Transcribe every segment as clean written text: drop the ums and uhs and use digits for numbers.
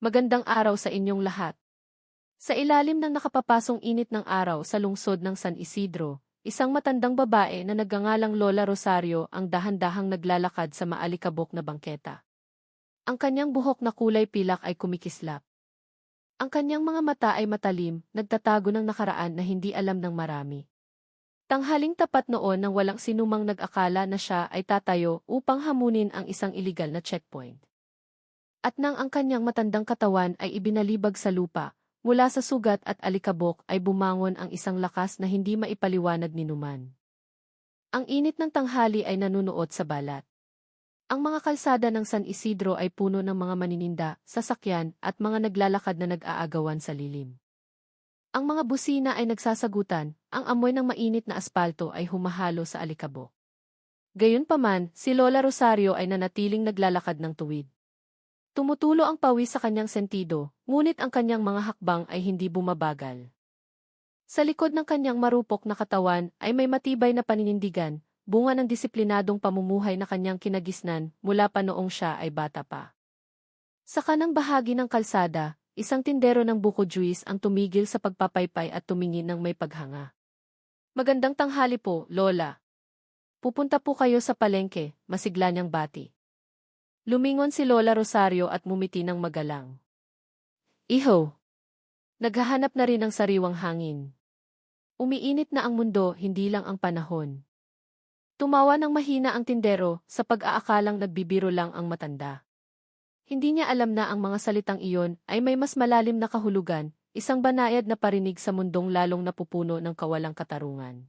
Magandang araw sa inyong lahat. Sa ilalim ng nakapapasong init ng araw sa lungsod ng San Isidro, isang matandang babae na nagngangalang Lola Rosario ang dahan-dahang naglalakad sa maalikabok na bangketa. Ang kanyang buhok na kulay pilak ay kumikislap. Ang kanyang mga mata ay matalim, nagtatago ng nakaraan na hindi alam ng marami. Tanghaling tapat noon nang walang sinumang nag-akala na siya ay tatayo upang hamunin ang isang iligal na checkpoint. At nang ang kanyang matandang katawan ay ibinalibag sa lupa, mula sa sugat at alikabok ay bumangon ang isang lakas na hindi maipaliwanag ni numan. Ang init ng tanghali ay nanunuot sa balat. Ang mga kalsada ng San Isidro ay puno ng mga manininda, sasakyan at mga naglalakad na nag-aagawan sa lilim. Ang mga busina ay nagsasagutan, ang amoy ng mainit na aspalto ay humahalo sa alikabok. Gayunpaman, si Lola Rosario ay nanatiling naglalakad ng tuwid. Tumutulo ang pawis sa kanyang sentido, ngunit ang kanyang mga hakbang ay hindi bumabagal. Sa likod ng kanyang marupok na katawan ay may matibay na paninindigan, bunga ng disiplinadong pamumuhay na kanyang kinagisnan mula pa noong siya ay bata pa. Sa kanang bahagi ng kalsada, isang tindero ng buko juice ang tumigil sa pagpapaypay at tumingin ng may paghanga. Magandang tanghali po, Lola. Pupunta po kayo sa palengke, masigla niyang bati. Lumingon si Lola Rosario at mumiti ng magalang. Iho! Naghahanap na rin ng sariwang hangin. Umiinit na ang mundo, hindi lang ang panahon. Tumawa ng mahina ang tindero sa pag-aakalang nagbibiro lang ang matanda. Hindi niya alam na ang mga salitang iyon ay may mas malalim na kahulugan, isang banayad na parinig sa mundong lalong napupuno ng kawalang katarungan.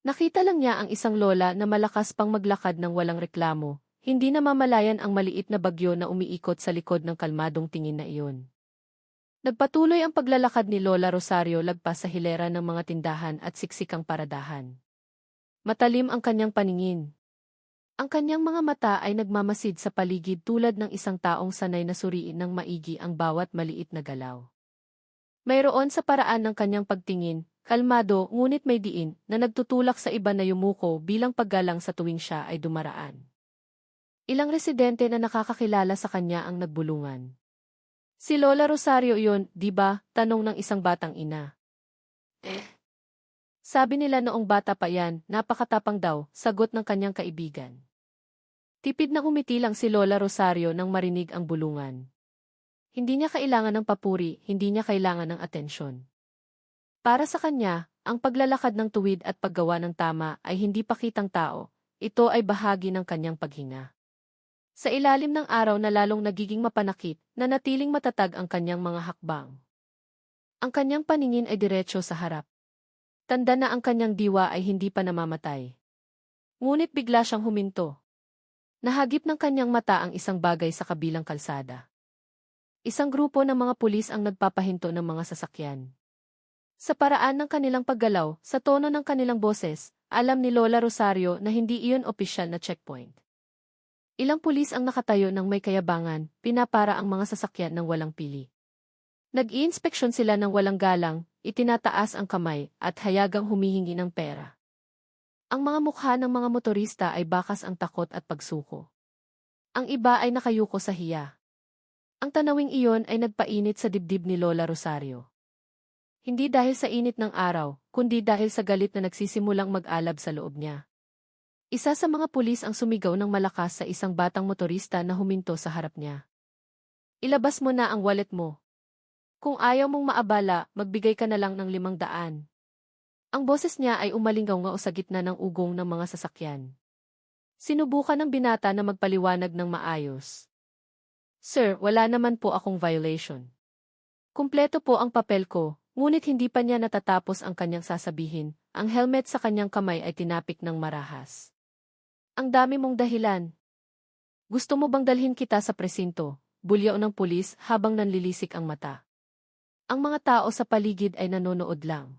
Nakita lang niya ang isang lola na malakas pang maglakad ng walang reklamo. Hindi namamalayan ang maliit na bagyo na umiikot sa likod ng kalmadong tingin na iyon. Nagpatuloy ang paglalakad ni Lola Rosario lagpas sa hilera ng mga tindahan at siksikang paradahan. Matalim ang kanyang paningin. Ang kanyang mga mata ay nagmamasid sa paligid tulad ng isang taong sanay na suriin ng maigi ang bawat maliit na galaw. Mayroon sa paraan ng kanyang pagtingin, kalmado ngunit may diin na nagtutulak sa iba na yumuko bilang paggalang sa tuwing siya ay dumaraan. Ilang residente na nakakakilala sa kanya ang nagbulungan. Si Lola Rosario iyon, di ba? Tanong ng isang batang ina. Sabi nila noong bata pa yan, napakatapang daw, sagot ng kanyang kaibigan. Tipid na umiti lang si Lola Rosario nang marinig ang bulungan. Hindi niya kailangan ng papuri, hindi niya kailangan ng atensyon. Para sa kanya, ang paglalakad ng tuwid at paggawa ng tama ay hindi pakitang tao, ito ay bahagi ng kanyang paghinga. Sa ilalim ng araw na lalong nagiging mapanakit, nanatiling matatag ang kanyang mga hakbang. Ang kanyang paningin ay diretso sa harap. Tanda na ang kanyang diwa ay hindi pa namamatay. Ngunit bigla siyang huminto. Nahagip ng kanyang mata ang isang bagay sa kabilang kalsada. Isang grupo ng mga pulis ang nagpapahinto ng mga sasakyan. Sa paraan ng kanilang paggalaw, sa tono ng kanilang boses, alam ni Lola Rosario na hindi iyon opisyal na checkpoint. Ilang pulis ang nakatayo ng may kayabangan, pinapara ang mga sasakyan ng walang pili. Nag-iinspeksyon sila ng walang galang, itinataas ang kamay, at hayagang humihingi ng pera. Ang mga mukha ng mga motorista ay bakas ang takot at pagsuko. Ang iba ay nakayuko sa hiya. Ang tanawing iyon ay nagpainit sa dibdib ni Lola Rosario. Hindi dahil sa init ng araw, kundi dahil sa galit na nagsisimulang mag-alab sa loob niya. Isa sa mga pulis ang sumigaw ng malakas sa isang batang motorista na huminto sa harap niya. Ilabas mo na ang wallet mo. Kung ayaw mong maabala, magbigay ka na lang ng 500. Ang boses niya ay umalingaw-ngaw sa gitna ng ugong ng mga sasakyan. Sinubukan ng binata na magpaliwanag ng maayos. Sir, wala naman po akong violation. Kumpleto po ang papel ko, ngunit hindi pa niya natatapos ang kanyang sasabihin, ang helmet sa kanyang kamay ay tinapik ng marahas. Ang dami mong dahilan. Gusto mo bang dalhin kita sa presinto? Bulyaw ng pulis habang nanlilisik ang mata. Ang mga tao sa paligid ay nanonood lang.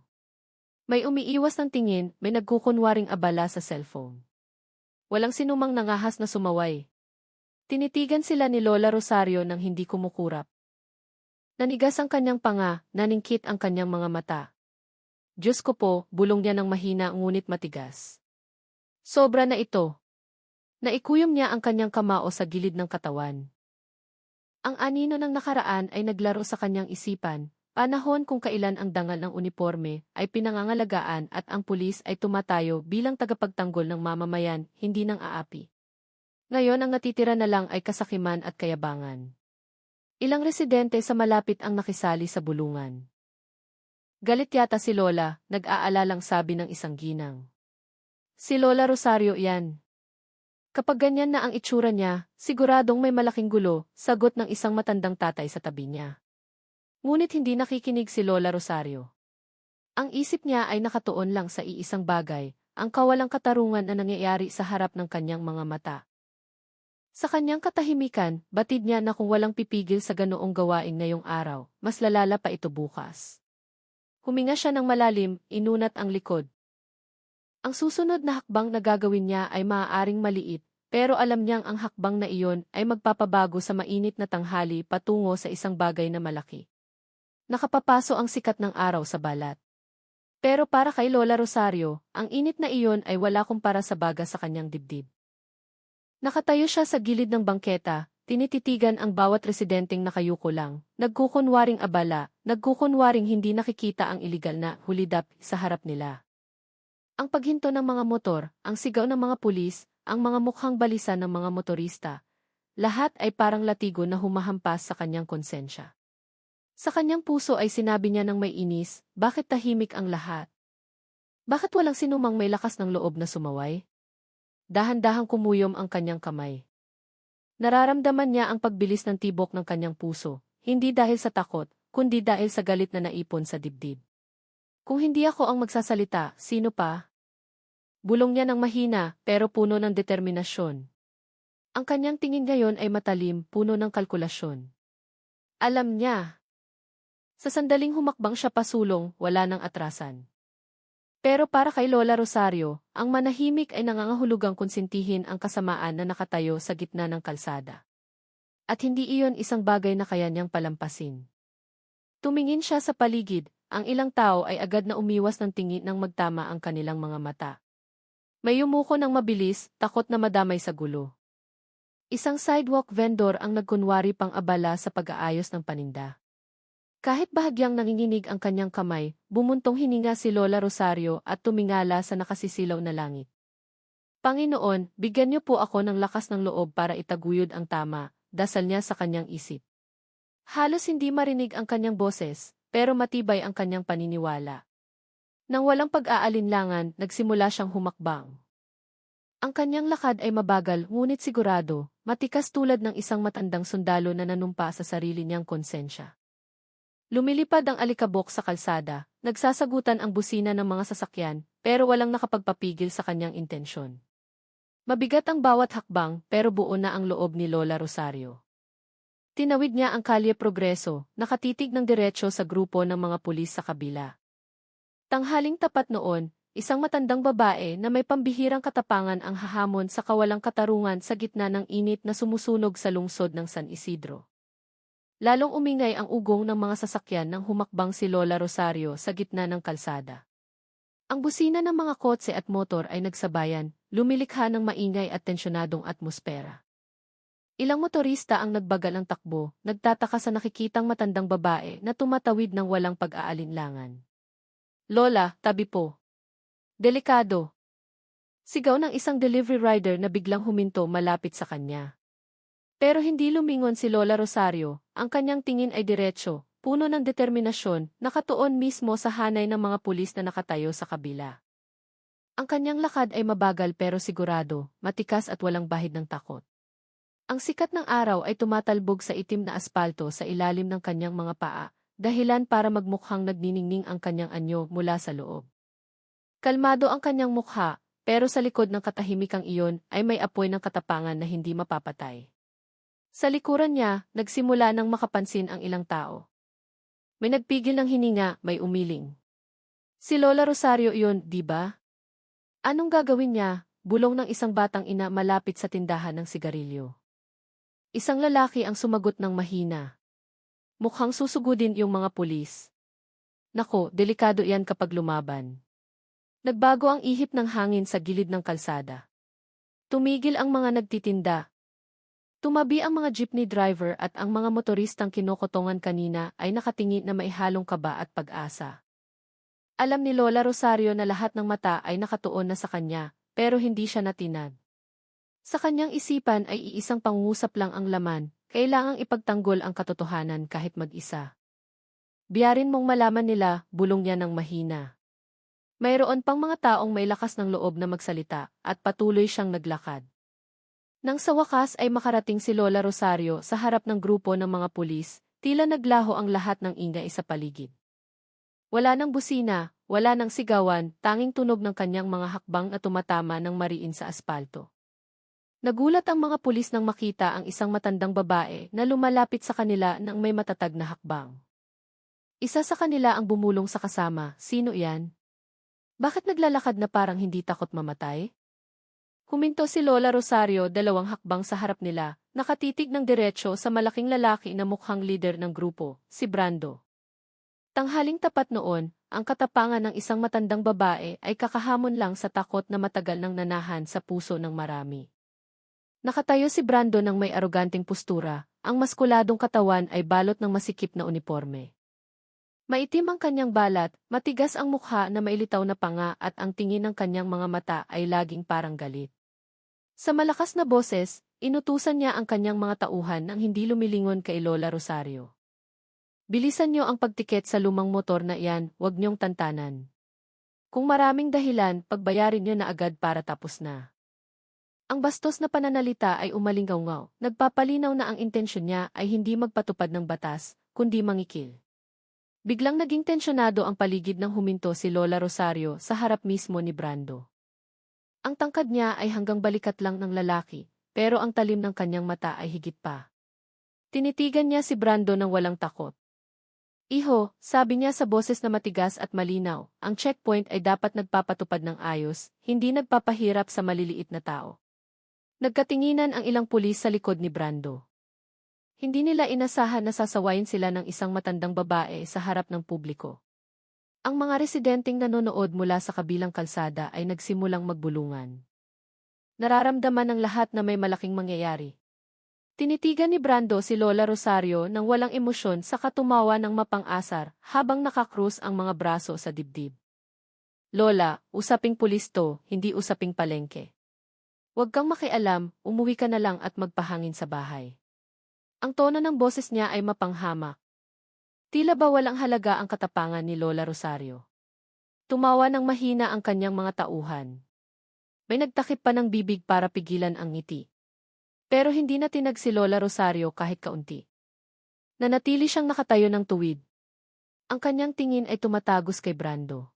May umiiwas ng tingin, may nagkukunwaring abala sa cellphone. Walang sinumang nangahas na sumaway. Tinitigan sila ni Lola Rosario nang hindi kumukurap. Nanigas ang kanyang panga, naningkit ang kanyang mga mata. Diyos ko po, bulong niya ng mahina ngunit matigas. Sobra na ito. Naikuyom niya ang kanyang kamao sa gilid ng katawan. Ang anino ng nakaraan ay naglaro sa kanyang isipan, panahon kung kailan ang dangal ng uniforme ay pinangangalagaan at ang pulis ay tumatayo bilang tagapagtanggol ng mamamayan, hindi ng aapi. Ngayon ang natitira na lang ay kasakiman at kayabangan. Ilang residente sa malapit ang nakisali sa bulungan. Galit yata si Lola, nag-aalalang sabi ng isang ginang. Si Lola Rosario yan. Kapag ganyan na ang itsura niya, siguradong may malaking gulo, sagot ng isang matandang tatay sa tabi niya. Ngunit hindi nakikinig si Lola Rosario. Ang isip niya ay nakatuon lang sa iisang bagay, ang kawalang katarungan na nangyayari sa harap ng kanyang mga mata. Sa kanyang katahimikan, batid niya na kung walang pipigil sa ganoong gawaing ngayong araw, mas lalala pa ito bukas. Huminga siya ng malalim, inunat ang likod. Ang susunod na hakbang na gagawin niya ay maaaring maliit, pero alam niyang ang hakbang na iyon ay magpapabago sa mainit na tanghali patungo sa isang bagay na malaki. Nakapapaso ang sikat ng araw sa balat. Pero para kay Lola Rosario, ang init na iyon ay wala kumpara sa baga sa kanyang dibdib. Nakatayo siya sa gilid ng bangketa, tinititigan ang bawat residenteng nakayuko lang, nagkukunwaring abala, nagkukunwaring hindi nakikita ang iligal na hulidap sa harap nila. Ang paghinto ng mga motor, ang sigaw ng mga pulis, ang mga mukhang balisa ng mga motorista, lahat ay parang latigo na humahampas sa kanyang konsensya. Sa kanyang puso ay sinabi niya ng may inis, bakit tahimik ang lahat? Bakit walang sinumang may lakas ng loob na sumaway? Dahan-dahang kumuyom ang kanyang kamay. Nararamdaman niya ang pagbilis ng tibok ng kanyang puso, hindi dahil sa takot, kundi dahil sa galit na naipon sa dibdib. Kung hindi ako ang magsasalita, sino pa? Bulong niya ng mahina, pero puno ng determinasyon. Ang kanyang tingin ngayon ay matalim, puno ng kalkulasyon. Alam niya. Sa sandaling humakbang siya pasulong, wala nang atrasan. Pero para kay Lola Rosario, ang manahimik ay nangangahulugang konsintihin ang kasamaan na nakatayo sa gitna ng kalsada. At hindi iyon isang bagay na kaya niyang palampasin. Tumingin siya sa paligid, ang ilang tao ay agad na umiwas ng tingin nang magtama ang kanilang mga mata. May yumuko ng mabilis, takot na madamay sa gulo. Isang sidewalk vendor ang nagkunwari pang abala sa pag-aayos ng paninda. Kahit bahagyang nanginginig ang kanyang kamay, bumuntong hininga si Lola Rosario at tumingala sa nakasisilaw na langit. Panginoon, bigyan niyo po ako ng lakas ng loob para itaguyod ang tama, dasal niya sa kanyang isip. Halos hindi marinig ang kanyang boses, pero matibay ang kanyang paniniwala. Nang walang pag-aalinlangan, nagsimula siyang humakbang. Ang kanyang lakad ay mabagal ngunit sigurado, matikas tulad ng isang matandang sundalo na nanumpa sa sarili niyang konsensya. Lumilipad ang alikabok sa kalsada, nagsasagutan ang busina ng mga sasakyan, pero walang nakapagpapigil sa kanyang intensyon. Mabigat ang bawat hakbang, pero buo na ang loob ni Lola Rosario. Tinawid niya ang Kalye Progreso, nakatitig ng diretso sa grupo ng mga pulis sa kabila. Tanghaling tapat noon, isang matandang babae na may pambihirang katapangan ang hahamon sa kawalang katarungan sa gitna ng init na sumusunog sa lungsod ng San Isidro. Lalong umingay ang ugong ng mga sasakyan nang humakbang si Lola Rosario sa gitna ng kalsada. Ang busina ng mga kotse at motor ay nagsabayan, lumilikha ng maingay at tensyonadong atmosfera. Ilang motorista ang nagbagal ang takbo, nagtataka sa nakikitang matandang babae na tumatawid ng walang pag-aalinlangan. Lola, tabi po. Delikado. Sigaw ng isang delivery rider na biglang huminto malapit sa kanya. Pero hindi lumingon si Lola Rosario, ang kanyang tingin ay diretsyo, puno ng determinasyon, nakatuon mismo sa hanay ng mga pulis na nakatayo sa kabila. Ang kanyang lakad ay mabagal pero sigurado, matikas at walang bahid ng takot. Ang sikat ng araw ay tumatalbog sa itim na aspalto sa ilalim ng kanyang mga paa, dahilan para magmukhang nagniningning ang kanyang anyo mula sa loob. Kalmado ang kanyang mukha, pero sa likod ng katahimikang iyon ay may apoy ng katapangan na hindi mapapatay. Sa likuran niya, nagsimula nang makapansin ang ilang tao. May nagpigil ng hininga, may umiling. Si Lola Rosario iyon, di ba? Anong gagawin niya? Bulong ng isang batang ina malapit sa tindahan ng sigarilyo. Isang lalaki ang sumagot ng mahina. Mukhang susugudin yung mga pulis. Nako, delikado yan kapag lumaban. Nagbago ang ihip ng hangin sa gilid ng kalsada. Tumigil ang mga nagtitinda. Tumabi ang mga jeepney driver at ang mga motoristang kinokotongan kanina ay nakatingin na maihalong kaba at pag-asa. Alam ni Lola Rosario na lahat ng mata ay nakatuon na sa kanya, pero hindi siya natinag. Sa kanyang isipan ay iisang pangungusap lang ang laman, kailangang ipagtanggol ang katotohanan kahit mag-isa. Biyarin mong malaman nila, bulong niya ng mahina. Mayroon pang mga taong may lakas ng loob na magsalita, at patuloy siyang naglakad. Nang sa wakas ay makarating si Lola Rosario sa harap ng grupo ng mga pulis, tila naglaho ang lahat ng ingay sa paligid. Wala nang busina, wala nang sigawan, tanging tunog ng kanyang mga hakbang na tumatama ng mariin sa aspalto. Nagulat ang mga pulis nang makita ang isang matandang babae na lumalapit sa kanila nang may matatag na hakbang. Isa sa kanila ang bumulong sa kasama, "Sino yan? Bakit naglalakad na parang hindi takot mamatay?" Huminto si Lola Rosario 2 hakbang sa harap nila, nakatitig ng diretso sa malaking lalaki na mukhang leader ng grupo, si Brando. Tanghaling tapat noon, ang katapangan ng isang matandang babae ay kakahamon lang sa takot na matagal nang nanahan sa puso ng marami. Nakatayo si Brando ng may aroganting postura, ang maskuladong katawan ay balot ng masikip na uniforme. Maitim ang kanyang balat, matigas ang mukha na mailitaw na panga at ang tingin ng kanyang mga mata ay laging parang galit. Sa malakas na boses, inutusan niya ang kanyang mga tauhan nang hindi lumilingon kay Lola Rosario. "Bilisan niyo ang pagtiket sa lumang motor na iyan, huwag niyong tantanan. Kung maraming dahilan, pagbayarin niyo na agad para tapos na." Ang bastos na pananalita ay umalingaw-ngaw, nagpapalinaw na ang intensyon niya ay hindi magpatupad ng batas, kundi mangikil. Biglang naging tensyonado ang paligid nang huminto si Lola Rosario sa harap mismo ni Brando. Ang tangkad niya ay hanggang balikat lang ng lalaki, pero ang talim ng kanyang mata ay higit pa. Tinitigan niya si Brando ng walang takot. "Iho," sabi niya sa boses na matigas at malinaw, "ang checkpoint ay dapat nagpapatupad ng ayos, hindi nagpapahirap sa maliliit na tao." Nagkatinginan ang ilang pulis sa likod ni Brando. Hindi nila inasahan na sasawayin sila ng isang matandang babae sa harap ng publiko. Ang mga residenteng nanonood mula sa kabilang kalsada ay nagsimulang magbulungan. Nararamdaman ng lahat na may malaking mangyayari. Tinitigan ni Brando si Lola Rosario nang walang emosyon sa katumawa ng mapang-asar habang nakakrus ang mga braso sa dibdib. "Lola, usaping pulis to, hindi usaping palengke. Huwag kang makialam, umuwi ka na lang at magpahangin sa bahay." Ang tono ng boses niya ay mapanghamak. Tila ba walang halaga ang katapangan ni Lola Rosario. Tumawa ng mahina ang kanyang mga tauhan. May nagtakip pa ng bibig para pigilan ang ngiti. Pero hindi na tinag si Lola Rosario kahit kaunti. Nanatili siyang nakatayo ng tuwid. Ang kanyang tingin ay tumatagos kay Brando.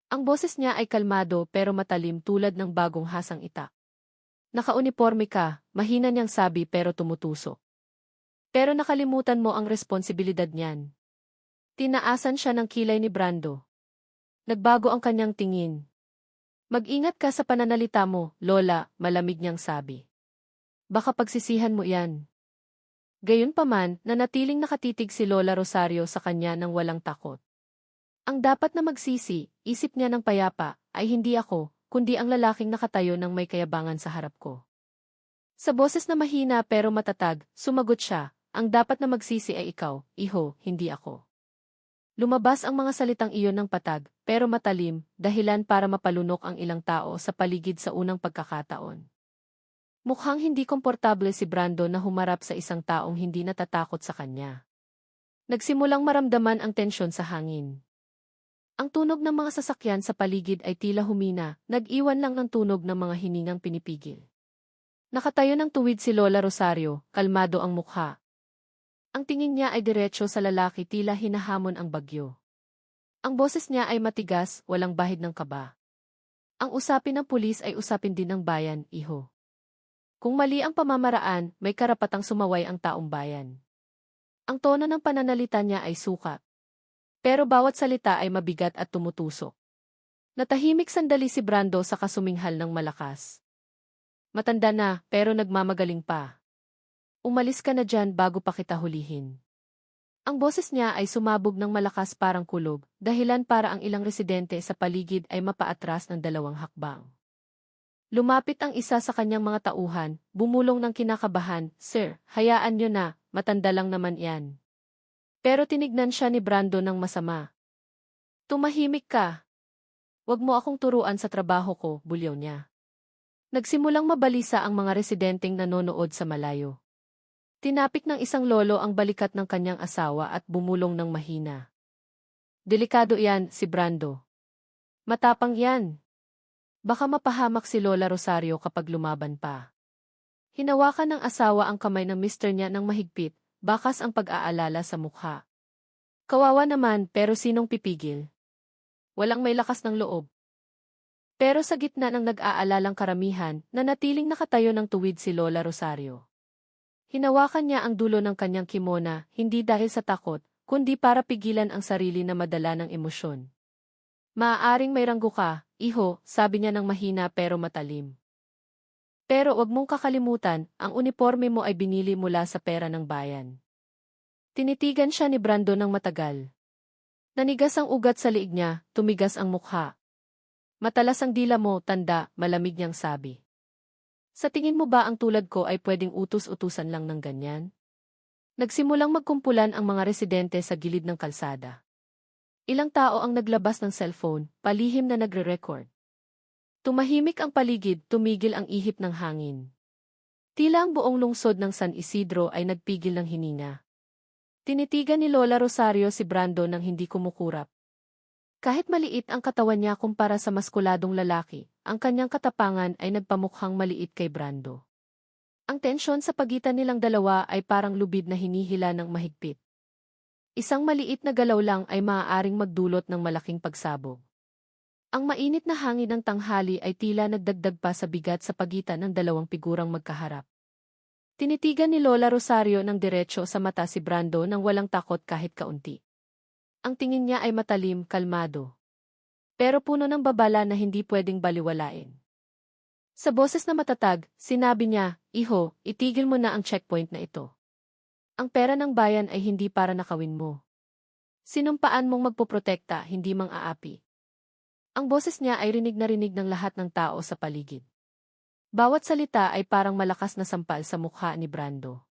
Ang boses niya ay kalmado pero matalim tulad ng bagong hasang itak. "Nakauniporme ka," mahina niyang sabi pero tumutusok. "Pero nakalimutan mo ang responsibilidad niyan." Tinaasan siya ng kilay ni Brando. Nagbago ang kanyang tingin. "Mag-ingat ka sa pananalita mo, Lola," malamig niyang sabi. "Baka pagsisihan mo yan." Gayunpaman, nanatiling nakatitig si Lola Rosario sa kanya ng walang takot. Ang dapat na magsisi, isip niya ng payapa, ay hindi ako, kundi ang lalaking nakatayo ng may kayabangan sa harap ko. Sa boses na mahina pero matatag, sumagot siya, "Ang dapat na magsisi ay ikaw, iho, hindi ako." Lumabas ang mga salitang iyon ng patag, pero matalim, dahilan para mapalunok ang ilang tao sa paligid sa unang pagkakataon. Mukhang hindi komportable si Brando na humarap sa isang taong hindi natatakot sa kanya. Nagsimulang maramdaman ang tensyon sa hangin. Ang tunog ng mga sasakyan sa paligid ay tila humina, nag-iwan lang ng tunog ng mga hiningang pinipigil. Nakatayo ng tuwid si Lola Rosario, kalmado ang mukha. Ang tingin niya ay diretso sa lalaki, tila hinahamon ang bagyo. Ang boses niya ay matigas, walang bahid ng kaba. "Ang usapin ng pulis ay usapin din ng bayan, iho. Kung mali ang pamamaraan, may karapatang sumaway ang taong bayan." Ang tono ng pananalita niya ay sukat. Pero bawat salita ay mabigat at tumutusok. Natahimik sandali si Brando sa kasuminghal ng malakas. "Matanda na, pero nagmamagaling pa. Umalis ka na dyan bago pa kita hulihin." Ang boses niya ay sumabog ng malakas parang kulog, dahilan para ang ilang residente sa paligid ay mapaatras ng 2 hakbang. Lumapit ang isa sa kanyang mga tauhan, bumulong ng kinakabahan, "Sir, hayaan nyo na, matanda lang naman yan." Pero tinignan siya ni Brando ng masama. "Tumahimik ka. Wag mo akong turuan sa trabaho ko," bulyaw niya. Nagsimulang mabalisa ang mga residenteng nanonood sa malayo. Tinapik ng isang lolo ang balikat ng kanyang asawa at bumulong ng mahina. "Delikado yan, si Brando. Matapang yan. Baka mapahamak si Lola Rosario kapag lumaban pa." Hinawakan ng asawa ang kamay ng mister niya ng mahigpit, bakas ang pag-aalala sa mukha. Kawawa naman, pero sinong pipigil? Walang may lakas ng loob. Pero sa gitna ng nag-aalalang karamihan, nanatiling nakatayo ng tuwid si Lola Rosario. Hinawakan niya ang dulo ng kanyang kimona, hindi dahil sa takot, kundi para pigilan ang sarili na madala ng emosyon. "Maaaring may ranggo ka, iho," sabi niya ng mahina pero matalim. "Pero wag mong kakalimutan, ang uniforme mo ay binili mula sa pera ng bayan." Tinitigan siya ni Brando ng matagal. Nanigas ang ugat sa liig niya, tumigas ang mukha. "Matalas ang dila mo, tanda," malamig niyang sabi. "Sa tingin mo ba ang tulad ko ay pwedeng utus-utusan lang ng ganyan?" Nagsimulang magkumpulan ang mga residente sa gilid ng kalsada. Ilang tao ang naglabas ng cellphone, palihim na nagre-record. Tumahimik ang paligid, tumigil ang ihip ng hangin. Tila ang buong lungsod ng San Isidro ay nagpigil ng hininga. Tinitigan ni Lola Rosario si Brando nang hindi kumukurap. Kahit maliit ang katawan niya kumpara sa maskuladong lalaki, ang kanyang katapangan ay nagpamukhang maliit kay Brando. Ang tensyon sa pagitan nilang dalawa ay parang lubid na hinihila ng mahigpit. Isang maliit na galaw lang ay maaaring magdulot ng malaking pagsabog. Ang mainit na hangin ng tanghali ay tila nagdagdag pa sa bigat sa pagitan ng dalawang figurang magkaharap. Tinitigan ni Lola Rosario ng diretso sa mata si Brando nang walang takot kahit kaunti. Ang tingin niya ay matalim, kalmado. Pero puno ng babala na hindi pwedeng baliwalain. Sa boses na matatag, sinabi niya, "Iho, itigil mo na ang checkpoint na ito. Ang pera ng bayan ay hindi para nakawin mo. Sinumpaan mong magpoprotekta, hindi mang-aapi." Ang boses niya ay rinig na rinig ng lahat ng tao sa paligid. Bawat salita ay parang malakas na sampal sa mukha ni Brando.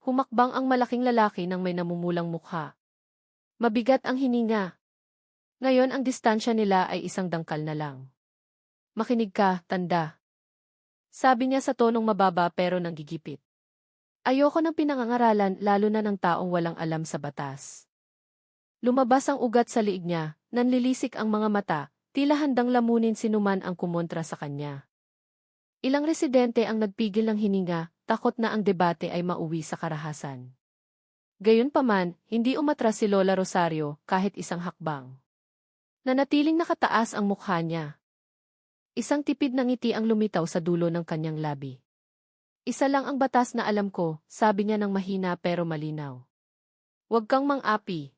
Humakbang ang malaking lalaki ng may namumulang mukha. Mabigat ang hininga. Ngayon ang distansya nila ay isang dangkal na lang. "Makinig ka, tanda." Sabi niya sa tonong mababa pero nanggigipit. "Ayoko ng pinangangaralan lalo na ng taong walang alam sa batas." Lumabas ang ugat sa liig niya, nanlilisik ang mga mata, tila handang lamunin sinuman ang kumontra sa kanya. Ilang residente ang nagpigil ng hininga, takot na ang debate ay mauwi sa karahasan. Gayunpaman, hindi umatras si Lola Rosario kahit isang hakbang. Nanatiling nakataas ang mukha niya. Isang tipid na ngiti ang lumitaw sa dulo ng kanyang labi. "Isa lang ang batas na alam ko," sabi niya ng mahina pero malinaw. "Huwag kang mang-api."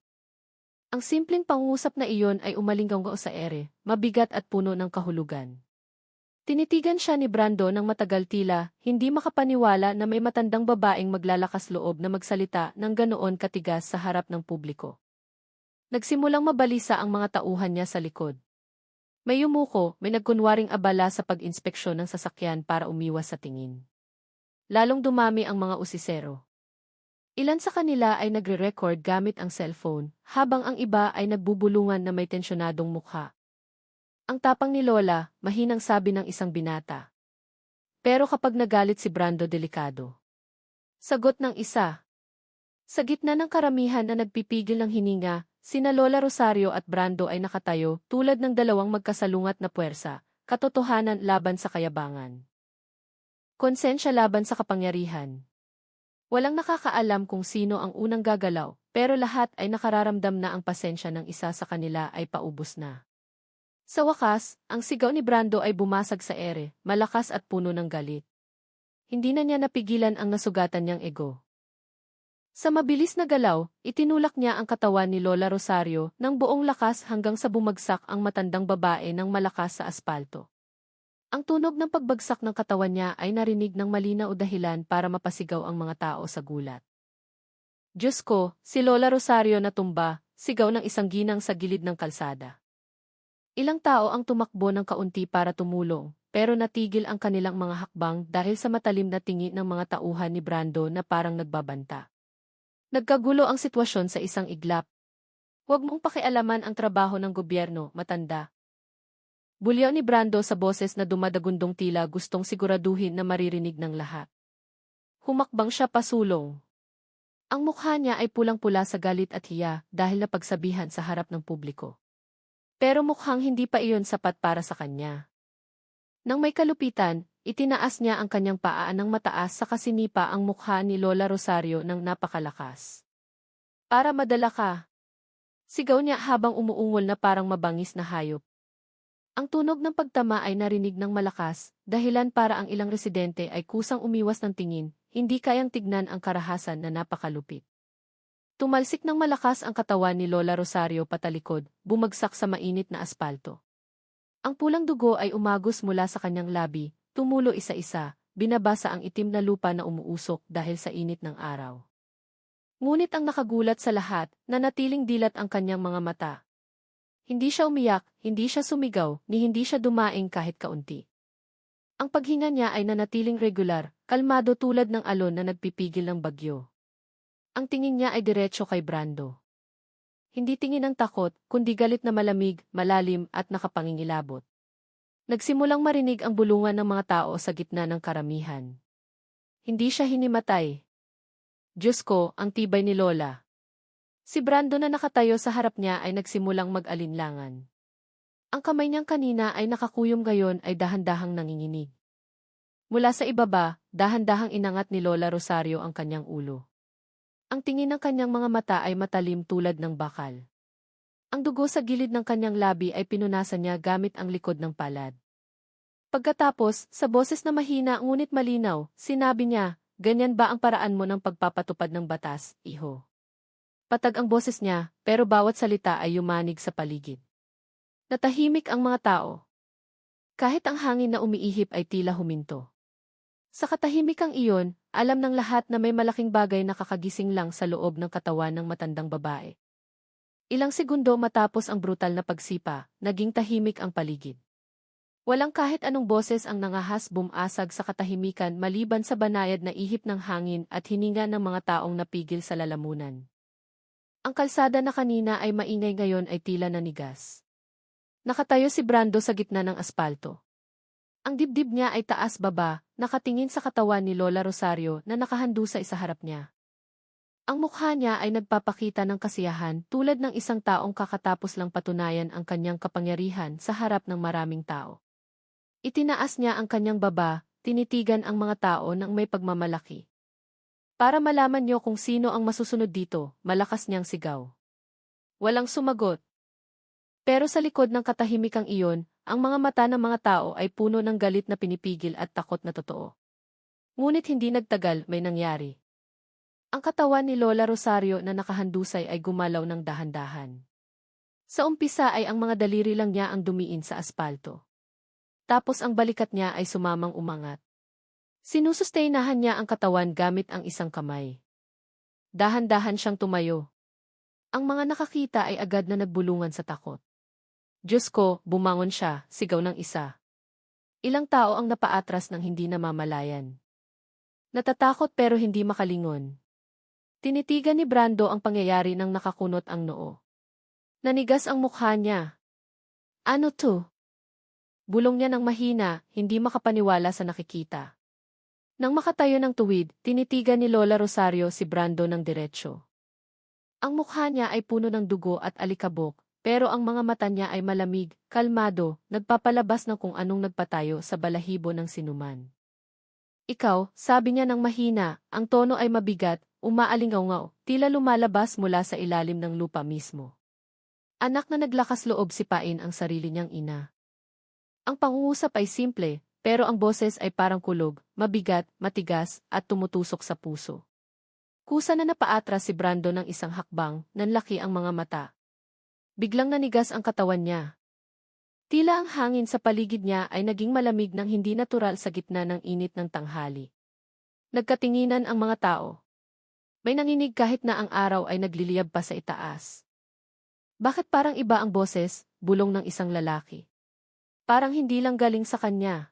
Ang simpleng pangungusap na iyon ay umalinggaw sa ere, mabigat at puno ng kahulugan. Tinitigan siya ni Brando ng matagal, tila, hindi makapaniwala na may matandang babaeng maglalakas loob na magsalita ng ganoon katigas sa harap ng publiko. Nagsimulang mabalisa ang mga tauhan niya sa likod. May yumuko, may nagkunwaring abala sa pag-inspeksyon ng sasakyan para umiwas sa tingin. Lalong dumami ang mga usisero. Ilan sa kanila ay nagre-record gamit ang cellphone, habang ang iba ay nagbubulungan na may tensyonadong mukha. "Ang tapang ni Lola," mahinang sabi ng isang binata. "Pero kapag nagalit si Brando, delikado." Sagot ng isa. Sa gitna ng karamihan na nagpipigil ng hininga, sina Lola Rosario at Brando ay nakatayo tulad ng dalawang magkasalungat na puwersa, katotohanan laban sa kayabangan. Konsensya laban sa kapangyarihan. Walang nakakaalam kung sino ang unang gagalaw, pero lahat ay nakararamdam na ang pasensya ng isa sa kanila ay paubos na. Sa wakas, ang sigaw ni Brando ay bumasag sa ere, malakas at puno ng galit. Hindi na niya napigilan ang nasugatan niyang ego. Sa mabilis na galaw, itinulak niya ang katawan ni Lola Rosario ng buong lakas hanggang sa bumagsak ang matandang babae ng malakas sa aspalto. Ang tunog ng pagbagsak ng katawan niya ay narinig ng malinaw dahilan para mapasigaw ang mga tao sa gulat. "Diyos ko, si Lola Rosario natumba," sigaw ng isang ginang sa gilid ng kalsada. Ilang tao ang tumakbo ng kaunti para tumulong, pero natigil ang kanilang mga hakbang dahil sa matalim na tingin ng mga tauhan ni Brando na parang nagbabanta. Nagkagulo ang sitwasyon sa isang iglap. Huwag mong pakialaman ang trabaho ng gobyerno, matanda. Bulyaw ni Brando sa boses na dumadagundong tila gustong siguraduhin na maririnig ng lahat. Humakbang siya pasulong. Ang mukha niya ay pulang-pula sa galit at hiya dahil napagsabihan sa harap ng publiko. Pero mukhang hindi pa iyon sapat para sa kanya. Nang may kalupitan, itinaas niya ang kanyang paa ng mataas sa kasinipa ang mukha ni Lola Rosario ng napakalakas. Para madala ka. Sigaw niya habang umuungol na parang mabangis na hayop. Ang tunog ng pagtama ay narinig ng malakas, dahilan para ang ilang residente ay kusang umiwas ng tingin, hindi kayang tignan ang karahasan na napakalupit. Tumalsik ng malakas ang katawan ni Lola Rosario patalikod, bumagsak sa mainit na aspalto. Ang pulang dugo ay umagos mula sa kanyang labi, tumulo isa-isa, binabasa ang itim na lupa na umuusok dahil sa init ng araw. Ngunit ang nakagulat sa lahat, nanatiling dilat ang kanyang mga mata. Hindi siya umiyak, hindi siya sumigaw, ni hindi siya dumaing kahit kaunti. Ang paghinga niya ay nanatiling regular, kalmado tulad ng alon na nagpipigil ng bagyo. Ang tingin niya ay diretso kay Brando. Hindi tingin ng takot, kundi galit na malamig, malalim at nakapangingilabot. Nagsimulang marinig ang bulungan ng mga tao sa gitna ng karamihan. Hindi siya hinimatay. Diyos ko, ang tibay ni Lola. Si Brando na nakatayo sa harap niya ay nagsimulang mag-alinlangan. Ang kamay niyang kanina ay nakakuyom ngayon ay dahan-dahang nanginginig. Mula sa ibaba, dahan-dahang inangat ni Lola Rosario ang kanyang ulo. Ang tingin ng kanyang mga mata ay matalim tulad ng bakal. Ang dugo sa gilid ng kanyang labi ay pinunasan niya gamit ang likod ng palad. Pagkatapos, sa boses na mahina ngunit malinaw, sinabi niya, "Ganyan ba ang paraan mo ng pagpapatupad ng batas, iho?" Patag ang boses niya, pero bawat salita ay yumanig sa paligid. Natahimik ang mga tao. Kahit ang hangin na umiihip ay tila huminto. Sa katahimikang iyon, alam ng lahat na may malaking bagay na kakagising lang sa loob ng katawan ng matandang babae. Ilang segundo matapos ang brutal na pagsipa, naging tahimik ang paligid. Walang kahit anong boses ang nangahas bumasag sa katahimikan maliban sa banayad na ihip ng hangin at hininga ng mga taong napigil sa lalamunan. Ang kalsada na kanina ay maingay ngayon ay tila nanigas. Nakatayo si Brando sa gitna ng aspalto. Ang dibdib niya ay taas-baba, nakatingin sa katawan ni Lola Rosario na nakahandusay sa harap niya. Ang mukha niya ay nagpapakita ng kasiyahan tulad ng isang taong kakatapos lang patunayan ang kanyang kapangyarihan sa harap ng maraming tao. Itinaas niya ang kanyang baba, tinitigan ang mga tao ng may pagmamalaki. Para malaman niyo kung sino ang masusunod dito, malakas niyang sigaw. Walang sumagot. Pero sa likod ng katahimikang iyon, ang mga mata ng mga tao ay puno ng galit na pinipigil at takot na totoo. Ngunit hindi nagtagal, may nangyari. Ang katawan ni Lola Rosario na nakahandusay ay gumalaw ng dahan-dahan. Sa umpisa ay ang mga daliri lang niya ang dumiin sa aspalto. Tapos ang balikat niya ay sumamang umangat. Sinususteynahan niya ang katawan gamit ang isang kamay. Dahan-dahan siyang tumayo. Ang mga nakakita ay agad na nagbulungan sa takot. Diyos ko, bumangon siya, sigaw ng isa. Ilang tao ang napaatras ng hindi namamalayan. Natatakot pero hindi makalingon. Tinitigan ni Brando ang pangyayari nang nakakunot ang noo. Nanigas ang mukha niya. Ano to? Bulong niya ng mahina, hindi makapaniwala sa nakikita. Nang makatayo ng tuwid, tinitigan ni Lola Rosario si Brando ng diretsyo. Ang mukha niya ay puno ng dugo at alikabok, pero ang mga mata niya ay malamig, kalmado, nagpapalabas ng kung anong nagpatayo sa balahibo ng sinuman. Ikaw, sabi niya ng mahina, ang tono ay mabigat, umaalingaw-ngaw, tila lumalabas mula sa ilalim ng lupa mismo. Anak na naglakas loob sipain ang sarili niyang ina. Ang pangungusap ay simple, pero ang boses ay parang kulog, mabigat, matigas, at tumutusok sa puso. Kusa na napaatras si Brando ng isang hakbang, nanlaki ang mga mata. Biglang nanigas ang katawan niya. Tila ang hangin sa paligid niya ay naging malamig ng hindi natural sa gitna ng init ng tanghali. Nagkatinginan ang mga tao. May nanginig kahit na ang araw ay nagliliyab pa sa itaas. Bakit parang iba ang boses, bulong ng isang lalaki. Parang hindi lang galing sa kanya.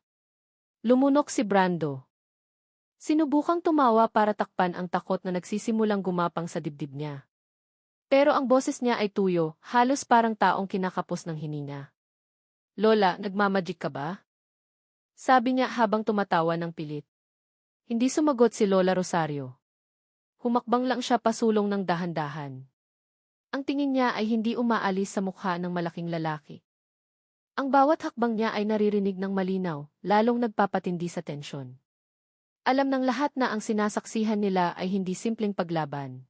Lumunok si Brando. Sinubukang tumawa para takpan ang takot na nagsisimulang gumapang sa dibdib niya. Pero ang boses niya ay tuyo, halos parang taong kinakapos ng hininga. Lola, nagmamagic ka ba? Sabi niya habang tumatawa ng pilit. Hindi sumagot si Lola Rosario. Humakbang lang siya pasulong ng dahan-dahan. Ang tingin niya ay hindi umaalis sa mukha ng malaking lalaki. Ang bawat hakbang niya ay naririnig ng malinaw, lalong nagpapatindi sa tensyon. Alam ng lahat na ang sinasaksihan nila ay hindi simpleng paglaban.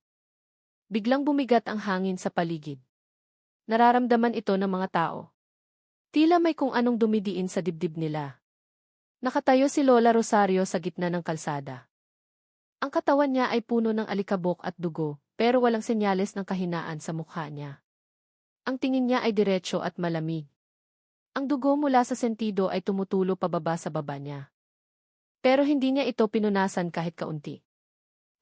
Biglang bumigat ang hangin sa paligid. Nararamdaman ito ng mga tao. Tila may kung anong dumidiin sa dibdib nila. Nakatayo si Lola Rosario sa gitna ng kalsada. Ang katawan niya ay puno ng alikabok at dugo, pero walang senyales ng kahinaan sa mukha niya. Ang tingin niya ay diretso at malamig. Ang dugo mula sa sentido ay tumutulo pababa sa baba niya. Pero hindi niya ito pinunasan kahit kaunti.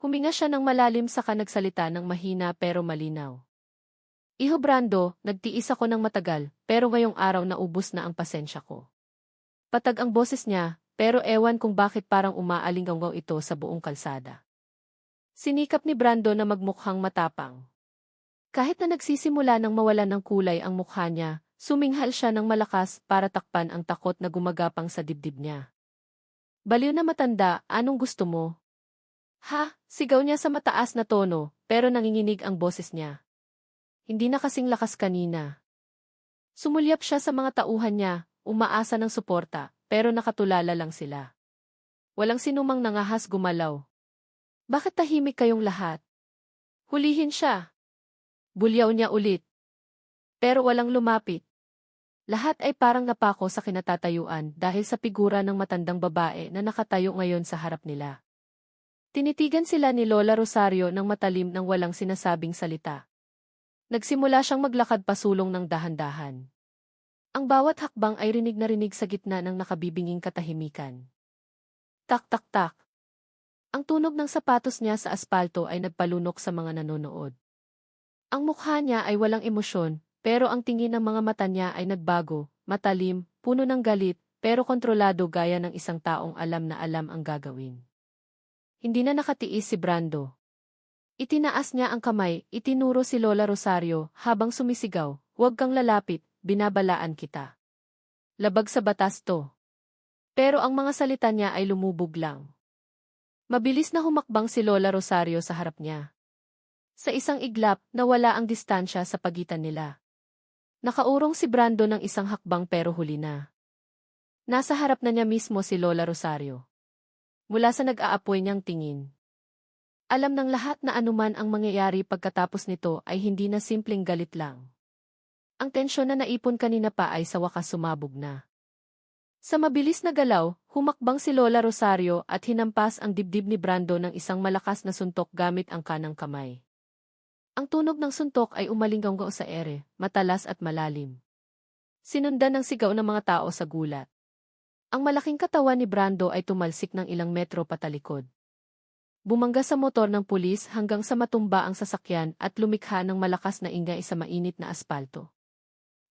Huminga siya ng malalim saka nagsalita ng mahina pero malinaw. Iho Brando, nagtiis ako ng matagal, pero ngayong araw naubos na ang pasensya ko. Patag ang boses niya, pero ewan kung bakit parang umaalinggaw ito sa buong kalsada. Sinikap ni Brando na magmukhang matapang. Kahit na nagsisimula ng mawalan ng kulay ang mukha niya, suminghal siya ng malakas para takpan ang takot na gumagapang sa dibdib niya. Baliw na matanda, anong gusto mo? Ha, sigaw niya sa mataas na tono, pero nanginginig ang boses niya. Hindi na kasing lakas kanina. Sumulyap siya sa mga tauhan niya, umaasa ng suporta, pero nakatulala lang sila. Walang sinumang nangahas gumalaw. Bakit tahimik kayong lahat? Hulihin siya. Bulyaw niya ulit. Pero walang lumapit. Lahat ay parang napako sa kinatatayuan dahil sa figura ng matandang babae na nakatayo ngayon sa harap nila. Tinitigan sila ni Lola Rosario ng matalim nang walang sinasabing salita. Nagsimula siyang maglakad pasulong ng dahan-dahan. Ang bawat hakbang ay rinig na rinig sa gitna ng nakabibinging katahimikan. Tak-tak-tak. Ang tunog ng sapatos niya sa aspalto ay nagpalunok sa mga nanonood. Ang mukha niya ay walang emosyon, pero ang tingin ng mga mata niya ay nagbago, matalim, puno ng galit, pero kontrolado gaya ng isang taong alam na alam ang gagawin. Hindi na nakatiis si Brando. Itinaas niya ang kamay, itinuro si Lola Rosario habang sumisigaw, "Huwag kang lalapit, binabalaan kita." Labag sa batas to. Pero ang mga salita niya ay lumubog lang. Mabilis na humakbang si Lola Rosario sa harap niya. Sa isang iglap, nawala ang distansya sa pagitan nila. Nakaurong si Brando ng isang hakbang pero huli na. Nasa harap na niya mismo si Lola Rosario. Mula sa nag-aapoy niyang tingin. Alam ng lahat na anuman ang mangyayari pagkatapos nito ay hindi na simpleng galit lang. Ang tensyon na naipon kanina pa ay sa wakas sumabog na. Sa mabilis na galaw, humakbang si Lola Rosario at hinampas ang dibdib ni Brando ng isang malakas na suntok gamit ang kanang kamay. Ang tunog ng suntok ay umalinggaw sa ere, matalas at malalim. Sinundan ng sigaw ng mga tao sa gulat. Ang malaking katawan ni Brando ay tumalsik ng ilang metro patalikod. Bumangga sa motor ng pulis hanggang sa matumba ang sasakyan at lumikha ng malakas na ingay sa mainit na aspalto.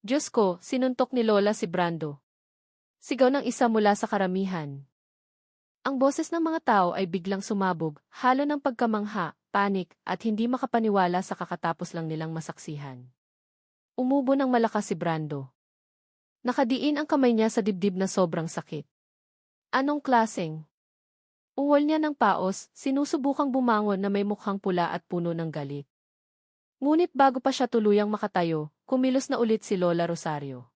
Diyos ko, sinuntok ni Lola si Brando. Sigaw ng isa mula sa karamihan. Ang boses ng mga tao ay biglang sumabog, halo ng pagkamangha, panik, at hindi makapaniwala sa kakatapos lang nilang masaksihan. Umubo ng malakas si Brando. Nakadiin ang kamay niya sa dibdib na sobrang sakit. Anong klaseng? Uwal niya ng paos, sinusubukang bumangon na may mukhang pula at puno ng galit. Ngunit bago pa siya tuluyang makatayo, kumilos na ulit si Lola Rosario.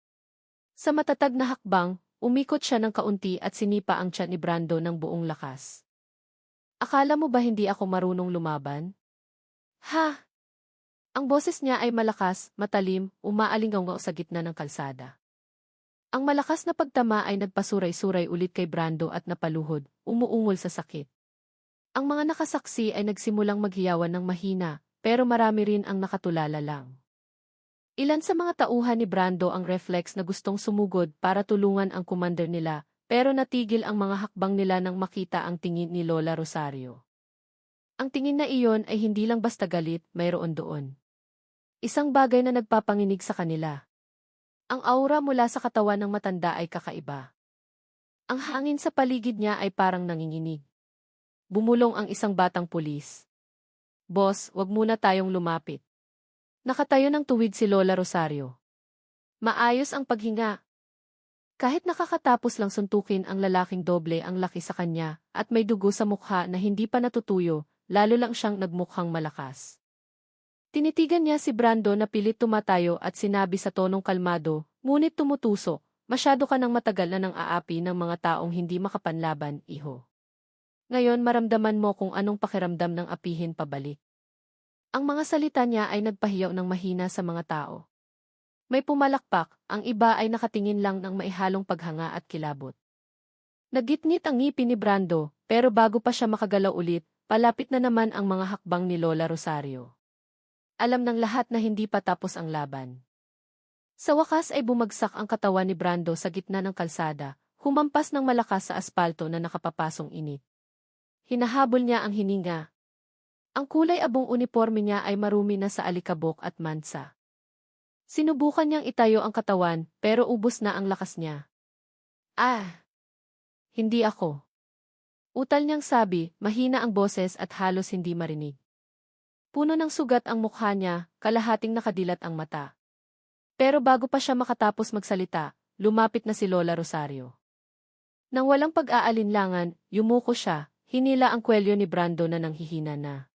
Sa matatag na hakbang, umikot siya ng kaunti at sinipa ang tiyan ni Brando ng buong lakas. Akala mo ba hindi ako marunong lumaban? Ha! Ang boses niya ay malakas, matalim, umaalingaw sa gitna ng kalsada. Ang malakas na pagtama ay nagpasuray-suray ulit kay Brando at napaluhod, umuungol sa sakit. Ang mga nakasaksi ay nagsimulang maghiyawan ng mahina, pero marami rin ang nakatulala lang. Ilan sa mga tauhan ni Brando ang reflex na gustong sumugod para tulungan ang commander nila, pero natigil ang mga hakbang nila nang makita ang tingin ni Lola Rosario. Ang tingin na iyon ay hindi lang basta galit, mayroon doon. Isang bagay na nagpapanginig sa kanila. Ang aura mula sa katawan ng matanda ay kakaiba. Ang hangin sa paligid niya ay parang nanginginig. Bumulong ang isang batang pulis. Boss, wag muna tayong lumapit. Nakatayo ng tuwid si Lola Rosario. Maayos ang paghinga. Kahit nakakatapos lang suntukin ang lalaking doble ang laki sa kanya at may dugo sa mukha na hindi pa natutuyo, lalo lang siyang nagmukhang malakas. Tinitigan niya si Brando na pilit tumatayo at sinabi sa tonong kalmado, ngunit tumutusok, masyado ka nang matagal na nang aapi ng mga taong hindi makapanlaban, iho. Ngayon maramdaman mo kung anong pakiramdam ng apihin pabalik. Ang mga salita niya ay nagpahiyaw ng mahina sa mga tao. May pumalakpak, ang iba ay nakatingin lang ng maihalong paghanga at kilabot. Nagitngit ang ngipin ni Brando, pero bago pa siya makagalaw ulit, palapit na naman ang mga hakbang ni Lola Rosario. Alam ng lahat na hindi pa tapos ang laban. Sa wakas ay bumagsak ang katawan ni Brando sa gitna ng kalsada, humampas ng malakas sa aspalto na nakapapasong init. Hinahabol niya ang hininga. Ang kulay abong uniforme niya ay marumi na sa alikabok at mansa. Sinubukan niyang itayo ang katawan, pero ubos na ang lakas niya. Hindi ako. Utal niyang sabi, mahina ang boses at halos hindi marinig. Puno ng sugat ang mukha niya, kalahating nakadilat ang mata. Pero bago pa siya makatapos magsalita, lumapit na si Lola Rosario. Nang walang pag-aalinlangan, yumuko siya, hinila ang kwelyo ni Brando na nanghihina na.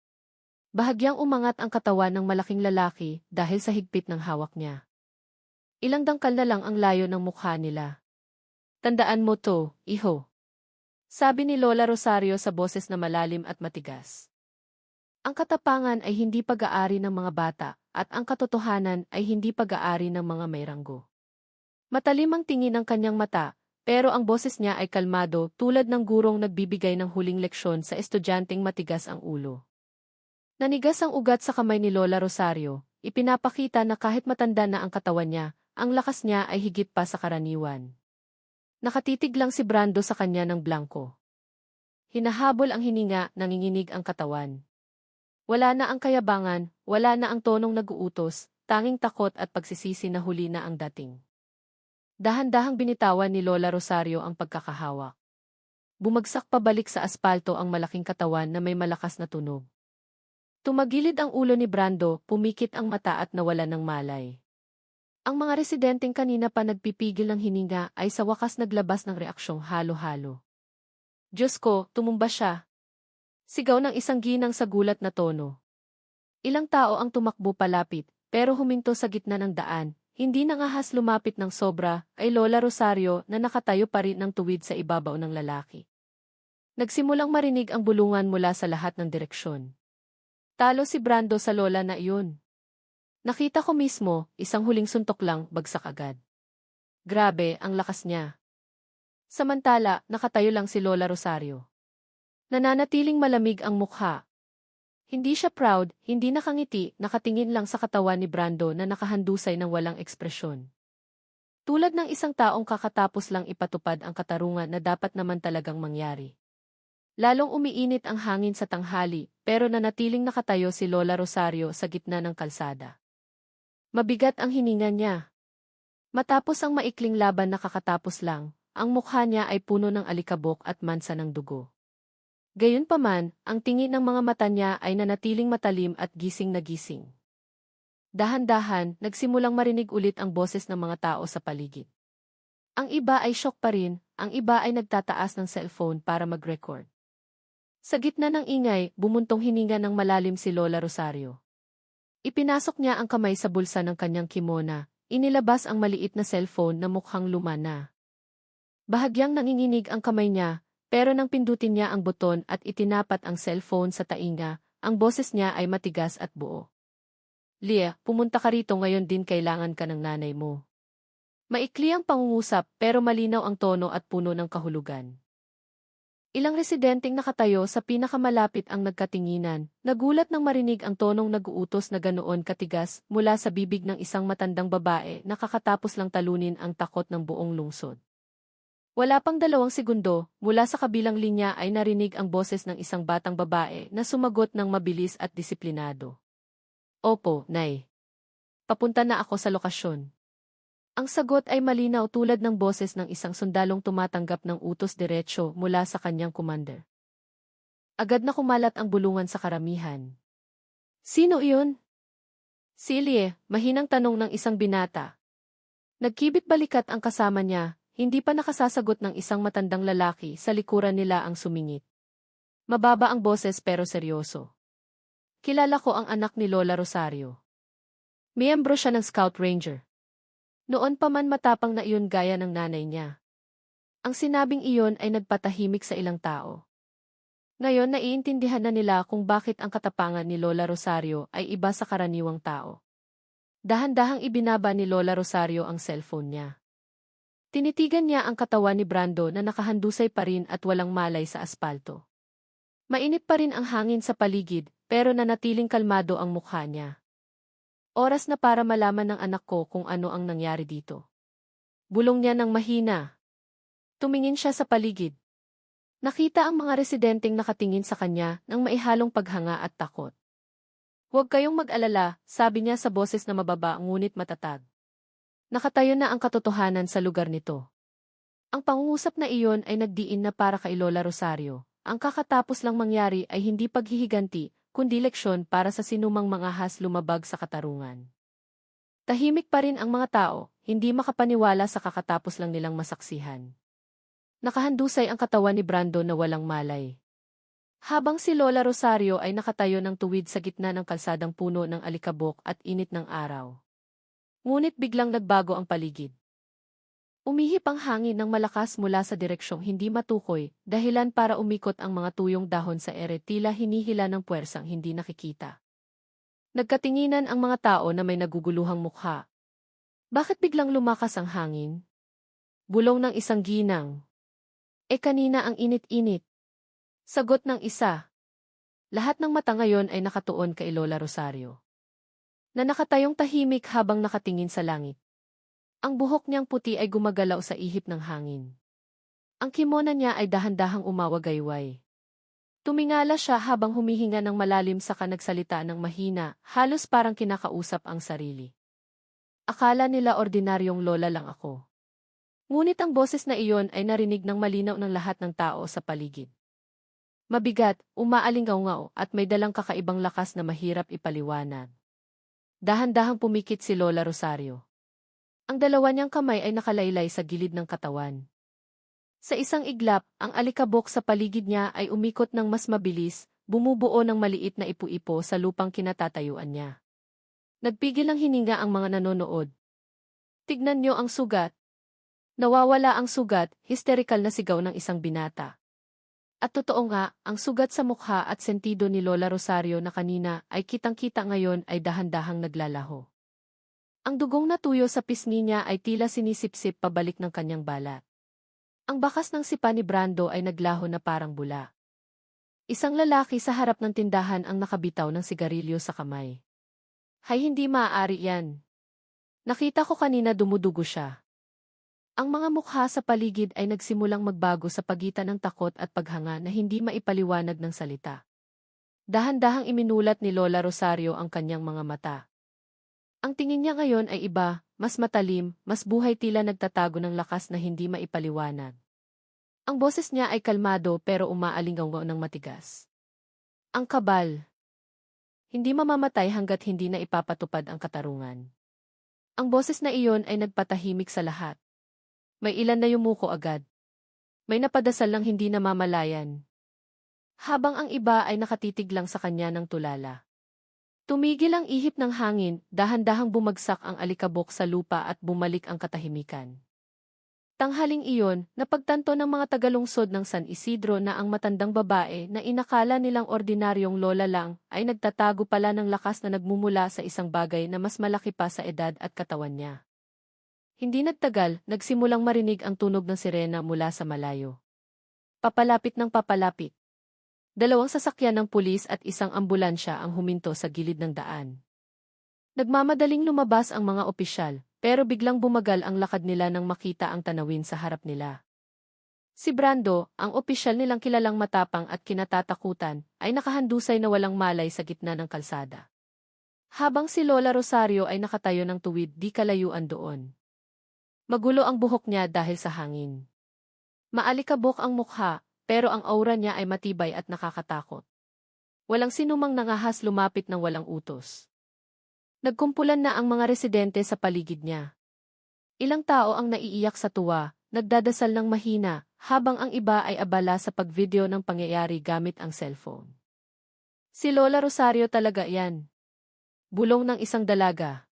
Bahagyang umangat ang katawan ng malaking lalaki dahil sa higpit ng hawak niya. Ilang dangkal na lang ang layo ng mukha nila. Tandaan mo to, iho. Sabi ni Lola Rosario sa boses na malalim at matigas. Ang katapangan ay hindi pag-aari ng mga bata, at ang katotohanan ay hindi pag-aari ng mga may ranggo. Matalim ang tingin ng kanyang mata, pero ang boses niya ay kalmado tulad ng gurong nagbibigay ng huling leksyon sa estudyanteng matigas ang ulo. Nanigas ang ugat sa kamay ni Lola Rosario, ipinapakita na kahit matanda na ang katawan niya, ang lakas niya ay higit pa sa karaniwan. Nakatitig lang si Brando sa kanya ng blanko. Hinahabol ang hininga, nanginginig ang katawan. Wala na ang kayabangan, wala na ang tonong nag-uutos, tanging takot at pagsisisi na huli na ang dating. Dahan-dahang binitawan ni Lola Rosario ang pagkakahawak. Bumagsak pabalik sa aspalto ang malaking katawan na may malakas na tunog. Tumagilid ang ulo ni Brando, pumikit ang mata at nawala ng malay. Ang mga residenteng kanina pa nagpipigil ng hininga ay sa wakas naglabas ng reaksyong halo-halo. Diyos ko, tumumba siya. Sigaw ng isang ginang sa gulat na tono. Ilang tao ang tumakbo palapit, pero huminto sa gitna ng daan, hindi nangahas lumapit ng sobra, kay Lola Rosario na nakatayo pa rin ng tuwid sa ibabaw ng lalaki. Nagsimulang marinig ang bulungan mula sa lahat ng direksyon. Talo si Brando sa lola na iyon. Nakita ko mismo, isang huling suntok lang, bagsak agad. Grabe, ang lakas niya. Samantala, nakatayo lang si Lola Rosario. Nananatiling malamig ang mukha. Hindi siya proud, hindi nakangiti, nakatingin lang sa katawan ni Brando na nakahandusay ng walang ekspresyon. Tulad ng isang taong kakatapos lang ipatupad ang katarungan na dapat naman talagang mangyari. Lalong umiinit ang hangin sa tanghali, pero nanatiling nakatayo si Lola Rosario sa gitna ng kalsada. Mabigat ang hininga niya. Matapos ang maikling laban na kakatapos lang, ang mukha niya ay puno ng alikabok at mansa ng dugo. Gayunpaman, ang tingin ng mga mata niya ay nanatiling matalim at gising na gising. Dahan-dahan, nagsimulang marinig ulit ang boses ng mga tao sa paligid. Ang iba ay shock pa rin, ang iba ay nagtataas ng cellphone para mag-record. Sa gitna ng ingay, bumuntong hininga ng malalim si Lola Rosario. Ipinasok niya ang kamay sa bulsa ng kanyang kimona, inilabas ang maliit na cellphone na mukhang luma na. Bahagyang nanginginig ang kamay niya, pero nang pindutin niya ang buton at itinapat ang cellphone sa tainga, ang boses niya ay matigas at buo. Lia, pumunta ka rito ngayon din kailangan ka ng nanay mo. Maikli ang pangungusap pero malinaw ang tono at puno ng kahulugan. Ilang residenteng nakatayo sa pinakamalapit ang nagkatinginan, nagulat nang marinig ang tonong nag-uutos na ganoon katigas mula sa bibig ng isang matandang babae na kakatapos lang talunin ang takot ng buong lungsod. Wala pang 2 segundo, mula sa kabilang linya ay narinig ang boses ng isang batang babae na sumagot ng mabilis at disiplinado. Opo, Nay. Papunta na ako sa lokasyon. Ang sagot ay malinaw tulad ng boses ng isang sundalong tumatanggap ng utos diretsyo mula sa kanyang commander. Agad na kumalat ang bulungan sa karamihan. Sino iyon? Silye, mahinang tanong ng isang binata. Nagkibit balikat ang kasama niya, hindi pa nakasasagot ng isang matandang lalaki sa likuran nila ang sumingit. Mababa ang boses pero seryoso. Kilala ko ang anak ni Lola Rosario. Miyembro siya ng Scout Ranger. Noon pa man matapang na iyon gaya ng nanay niya. Ang sinabing iyon ay nagpatahimik sa ilang tao. Ngayon naiintindihan na nila kung bakit ang katapangan ni Lola Rosario ay iba sa karaniwang tao. Dahan-dahang ibinaba ni Lola Rosario ang cellphone niya. Tinitigan niya ang katawan ni Brando na nakahandusay pa rin at walang malay sa aspalto. Mainit pa rin ang hangin sa paligid, pero nanatiling kalmado ang mukha niya. Oras na para malaman ng anak ko kung ano ang nangyari dito. Bulong niya ng mahina. Tumingin siya sa paligid. Nakita ang mga residenteng nakatingin sa kanya ng maihalong paghanga at takot. Huwag kayong mag-alala, sabi niya sa boses na mababa ngunit matatag. Nakatayo na ang katotohanan sa lugar nito. Ang pangungusap na iyon ay nagdiin na para kay Lola Rosario. Ang kakatapos lang mangyari ay hindi paghihiganti, kundi leksyon para sa sinumang mangahas lumabag sa katarungan. Tahimik pa rin ang mga tao, hindi makapaniwala sa kakatapos lang nilang masaksihan. Nakahandusay ang katawan ni Brando na walang malay. Habang si Lola Rosario ay nakatayo ng tuwid sa gitna ng kalsadang puno ng alikabok at init ng araw. Ngunit biglang nagbago ang paligid. Umihip ang hangin ng malakas mula sa direksyong hindi matukoy, dahilan para umikot ang mga tuyong dahon sa ere tila hinihila ng puwersang hindi nakikita. Nagkatinginan ang mga tao na may naguguluhang mukha. Bakit biglang lumakas ang hangin? Bulong ng isang ginang. Kanina ang init-init. Sagot ng isa. Lahat ng mata ngayon ay nakatuon kay Lola Rosario, na nakatayong tahimik habang nakatingin sa langit. Ang buhok niyang puti ay gumagalaw sa ihip ng hangin. Ang kimona niya ay dahan-dahang umawagayway. Tumingala siya habang humihinga ng malalim saka nagsalita ng mahina, halos parang kinakausap ang sarili. Akala nila ordinaryong lola lang ako. Ngunit ang boses na iyon ay narinig ng malinaw ng lahat ng tao sa paligid. Mabigat, umaalingaw-ngaw at may dalang kakaibang lakas na mahirap ipaliwanag. Dahan-dahang pumikit si Lola Rosario. Ang dalawa niyang kamay ay nakalaylay sa gilid ng katawan. Sa isang iglap, ang alikabok sa paligid niya ay umikot ng mas mabilis, bumubuo ng maliit na ipu-ipo sa lupang kinatatayuan niya. Nagpigil ang hininga ang mga nanonood. Tignan niyo ang sugat. Nawawala ang sugat, hysterical na sigaw ng isang binata. At totoo nga, ang sugat sa mukha at sentido ni Lola Rosario na kanina ay kitang-kita ngayon ay dahan-dahang naglalaho. Ang dugong natuyo sa pisngi niya ay tila sinisipsip pabalik ng kanyang balat. Ang bakas ng sipa ni Brando ay naglaho na parang bula. Isang lalaki sa harap ng tindahan ang nakabitaw ng sigarilyo sa kamay. Hay, hindi maaari yan. Nakita ko kanina dumudugo siya. Ang mga mukha sa paligid ay nagsimulang magbago sa pagitan ng takot at paghanga na hindi maipaliwanag ng salita. Dahan-dahang iminulat ni Lola Rosario ang kanyang mga mata. Ang tingin niya ngayon ay iba, mas matalim, mas buhay tila nagtatago ng lakas na hindi maipaliwanag. Ang boses niya ay kalmado pero umaalingaw ng matigas. Ang kabal. Hindi mamamatay hanggat hindi na ipapatupad ang katarungan. Ang boses na iyon ay nagpatahimik sa lahat. May ilan na yumuko agad. May napadasal lang hindi namamalayan. Habang ang iba ay nakatitig lang sa kanya ng tulala. Tumigil ang ihip ng hangin, dahan-dahang bumagsak ang alikabok sa lupa at bumalik ang katahimikan. Tanghaling iyon, napagtanto ng mga tagalungsod ng San Isidro na ang matandang babae na inakala nilang ordinaryong lola lang ay nagtatago pala ng lakas na nagmumula sa isang bagay na mas malaki pa sa edad at katawan niya. Hindi nagtagal, nagsimulang marinig ang tunog ng sirena mula sa malayo. Papalapit ng papalapit. 2 sasakyan ng pulis at isang ambulansya ang huminto sa gilid ng daan. Nagmamadaling lumabas ang mga opisyal, pero biglang bumagal ang lakad nila nang makita ang tanawin sa harap nila. Si Brando, ang opisyal nilang kilalang matapang at kinatatakutan, ay nakahandusay na walang malay sa gitna ng kalsada. Habang si Lola Rosario ay nakatayo ng tuwid di kalayuan doon. Magulo ang buhok niya dahil sa hangin. Maalikabok ang mukha, pero ang aura niya ay matibay at nakakatakot. Walang sinumang nangahas lumapit ng walang utos. Nagkumpulan na ang mga residente sa paligid niya. Ilang tao ang naiiyak sa tuwa, nagdadasal ng mahina, habang ang iba ay abala sa pagvideo ng pangyayari gamit ang cellphone. Si Lola Rosario talaga yan. Bulong ng isang dalaga.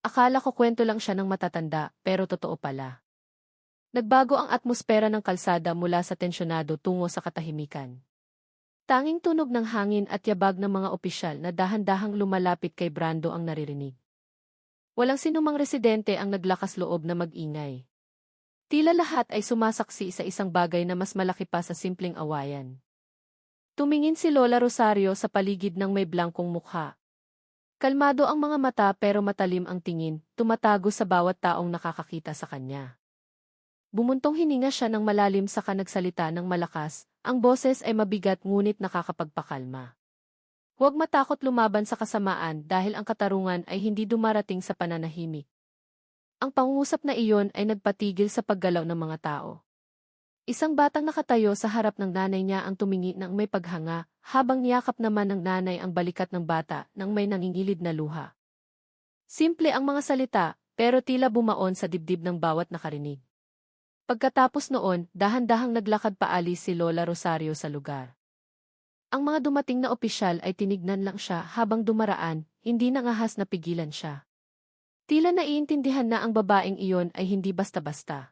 Akala ko kwento lang siya ng matatanda, pero totoo pala. Nagbago ang atmosfera ng kalsada mula sa tensyonado tungo sa katahimikan. Tanging tunog ng hangin at yabag ng mga opisyal na dahan-dahang lumalapit kay Brando ang naririnig. Walang sinumang residente ang naglakas loob na mag-ingay. Tila lahat ay sumasaksi sa isang bagay na mas malaki pa sa simpleng awayan. Tumingin si Lola Rosario sa paligid ng may blangkong mukha. Kalmado ang mga mata pero matalim ang tingin, tumatago sa bawat taong nakakakita sa kanya. Bumuntong hininga siya ng malalim saka nagsalita ng malakas, ang boses ay mabigat ngunit nakakapagpakalma. Huwag matakot lumaban sa kasamaan dahil ang katarungan ay hindi dumarating sa pananahimik. Ang pangungusap na iyon ay nagpatigil sa paggalaw ng mga tao. Isang batang nakatayo sa harap ng nanay niya ang tumingi ng may paghanga, habang niyakap naman ng nanay ang balikat ng bata nang may nangingilid na luha. Simple ang mga salita, pero tila bumaon sa dibdib ng bawat nakarinig. Pagkatapos noon, dahan-dahang naglakad paalis si Lola Rosario sa lugar. Ang mga dumating na opisyal ay tinignan lang siya habang dumaraan, hindi nangahas na pigilan siya. Tila naiintindihan na ang babaeng iyon ay hindi basta-basta.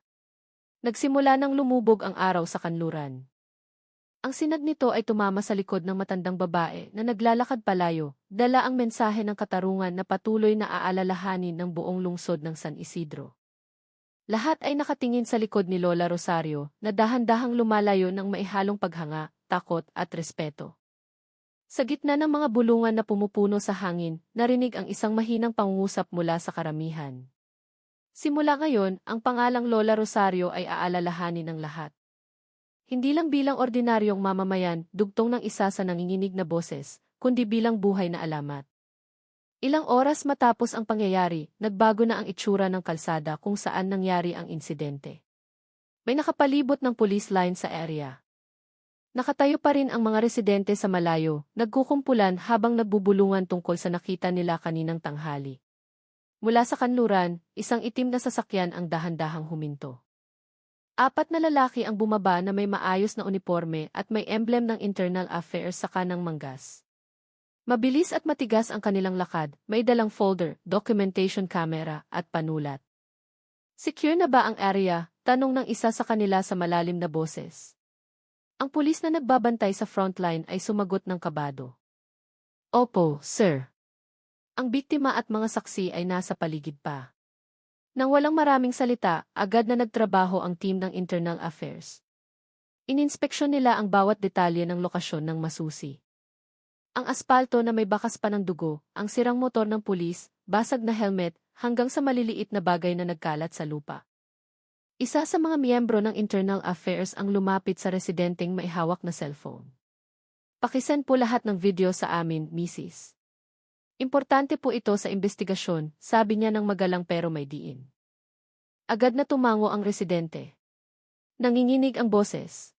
Nagsimula nang lumubog ang araw sa kanluran. Ang sinag nito ay tumama sa likod ng matandang babae na naglalakad palayo, dala ang mensahe ng katarungan na patuloy na aalalahanin ng buong lungsod ng San Isidro. Lahat ay nakatingin sa likod ni Lola Rosario na dahan-dahang lumalayo ng maihalong paghanga, takot at respeto. Sa gitna ng mga bulungan na pumupuno sa hangin, narinig ang isang mahinang pangungusap mula sa karamihan. Simula ngayon, ang pangalang Lola Rosario ay aalalahanin ng lahat. Hindi lang bilang ordinaryong mamamayan, dugtong ng isa sa nanginginig na boses, kundi bilang buhay na alamat. Ilang oras matapos ang pangyayari, nagbago na ang itsura ng kalsada kung saan nangyari ang insidente. May nakapalibot ng police line sa area. Nakatayo pa rin ang mga residente sa malayo, nagkukumpulan habang nagbubulungan tungkol sa nakita nila kaninang tanghali. Mula sa kanluran, isang itim na sasakyan ang dahan-dahang huminto. 4 na lalaki ang bumaba na may maayos na uniforme at may emblem ng Internal Affairs sa kanang manggas. Mabilis at matigas ang kanilang lakad, may dalang folder, documentation camera, at panulat. Secure na ba ang area? Tanong ng isa sa kanila sa malalim na boses. Ang pulis na nagbabantay sa frontline ay sumagot ng kabado. Opo, sir. Ang biktima at mga saksi ay nasa paligid pa. Nang walang maraming salita, agad na nagtrabaho ang team ng Internal Affairs. Ininspeksyon nila ang bawat detalye ng lokasyon ng masusi. Ang aspalto na may bakas pa ng dugo, ang sirang motor ng pulis, basag na helmet, hanggang sa maliliit na bagay na nagkalat sa lupa. Isa sa mga miyembro ng Internal Affairs ang lumapit sa residenteng may hawak na cellphone. Pakisend po lahat ng video sa amin, Mrs. Importante po ito sa investigasyon, sabi niya ng magalang pero may diin. Agad na tumango ang residente. Nanginginig ang boses.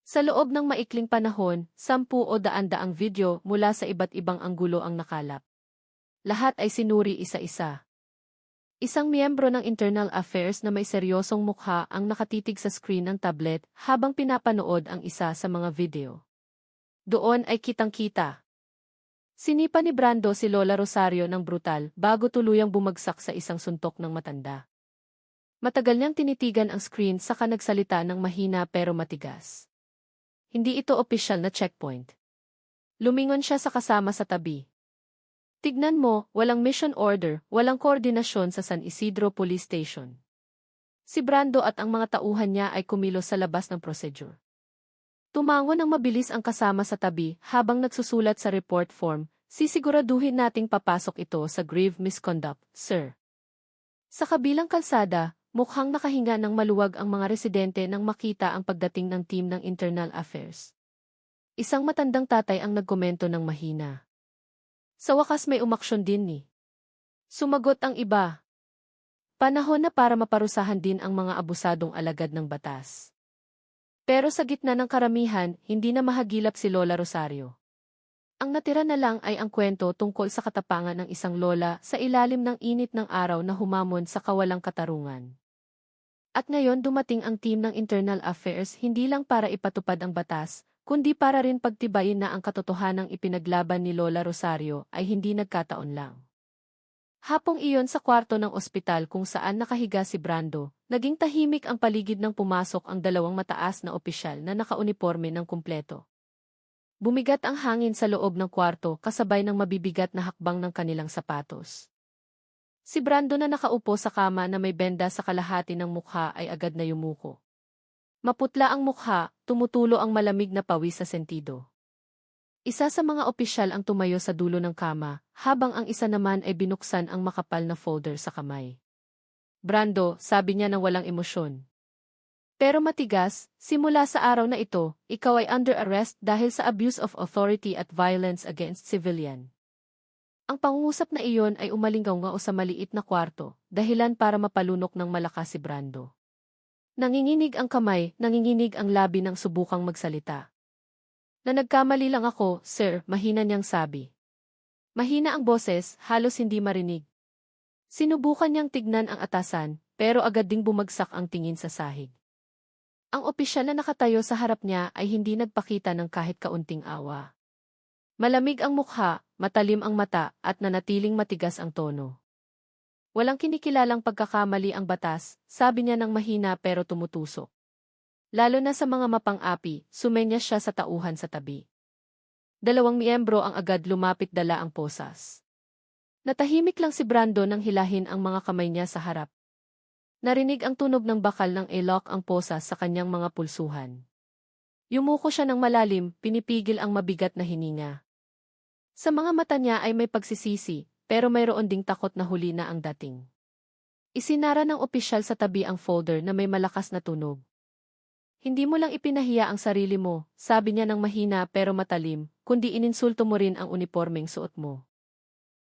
Sa loob ng maikling panahon, 10 o daan-daang video mula sa iba't ibang anggulo ang nakalap. Lahat ay sinuri isa-isa. Isang miyembro ng Internal Affairs na may seryosong mukha ang nakatitig sa screen ng tablet habang pinapanood ang isa sa mga video. Doon ay kitang-kita. Sinipa ni Brando si Lola Rosario ng brutal bago tuluyang bumagsak sa isang suntok ng matanda. Matagal niyang tinitigan ang screen saka nagsalita ng mahina pero matigas. Hindi ito opisyal na checkpoint. Lumingon siya sa kasama sa tabi. Tignan mo, walang mission order, walang koordinasyon sa San Isidro Police Station. Si Brando at ang mga tauhan niya ay kumilos sa labas ng procedure. Tumango ng mabilis ang kasama sa tabi habang nagsusulat sa report form, sisiguraduhin nating papasok ito sa grave misconduct, sir. Sa kabilang kalsada, mukhang nakahinga ng maluwag ang mga residente nang makita ang pagdating ng team ng Internal Affairs. Isang matandang tatay ang nagkomento ng mahina. Sa wakas may umaksyon din ni. Sumagot ang iba. Panahon na para maparusahan din ang mga abusadong alagad ng batas. Pero sa gitna ng karamihan, hindi na mahagilap si Lola Rosario. Ang natira na lang ay ang kwento tungkol sa katapangan ng isang lola sa ilalim ng init ng araw na humamon sa kawalang katarungan. At ngayon dumating ang team ng Internal Affairs hindi lang para ipatupad ang batas, kundi para rin pagtibayin na ang katotohanang ipinaglaban ni Lola Rosario ay hindi nagkataon lang. Hapong iyon sa kwarto ng ospital kung saan nakahiga si Brando, naging tahimik ang paligid nang pumasok ang dalawang mataas na opisyal na nakauniporme ng kumpleto. Bumigat ang hangin sa loob ng kwarto kasabay ng mabibigat na hakbang ng kanilang sapatos. Si Brando na nakaupo sa kama na may benda sa kalahati ng mukha ay agad na yumuko. Maputla ang mukha, tumutulo ang malamig na pawis sa sentido. Isa sa mga opisyal ang tumayo sa dulo ng kama, habang ang isa naman ay binuksan ang makapal na folder sa kamay. Brando, sabi niya ng walang emosyon. Pero matigas, simula sa araw na ito, ikaw ay under arrest dahil sa abuse of authority at violence against civilian. Ang pangungusap na iyon ay umalingaw-ngao sa maliit na kwarto, dahilan para mapalunok ng malakas si Brando. Nanginginig ang kamay, nanginginig ang labi ng subukang magsalita. Na nagkamali lang ako, sir, mahina niyang sabi. Mahina ang boses, halos hindi marinig. Sinubukan niyang tignan ang atasan, pero agad ding bumagsak ang tingin sa sahig. Ang opisyal na nakatayo sa harap niya ay hindi nagpakita ng kahit kaunting awa. Malamig ang mukha, matalim ang mata, at nanatiling matigas ang tono. Walang kinikilalang pagkakamali ang batas, sabi niya ng mahina pero tumutusok. Lalo na sa mga mapang-api, sumenya siya sa tauhan sa tabi. Dalawang miyembro ang agad lumapit dala ang posas. Natahimik lang si Brando nang hilahin ang mga kamay niya sa harap. Narinig ang tunog ng bakal ng ilok ang posas sa kanyang mga pulsuhan. Yumuko siya ng malalim, pinipigil ang mabigat na hininga. Sa mga mata niya ay may pagsisisi, pero mayroon ding takot na huli na ang dating. Isinara ng opisyal sa tabi ang folder na may malakas na tunog. Hindi mo lang ipinahiya ang sarili mo, sabi niya ng mahina pero matalim, kundi ininsulto mo rin ang unipormeng suot mo.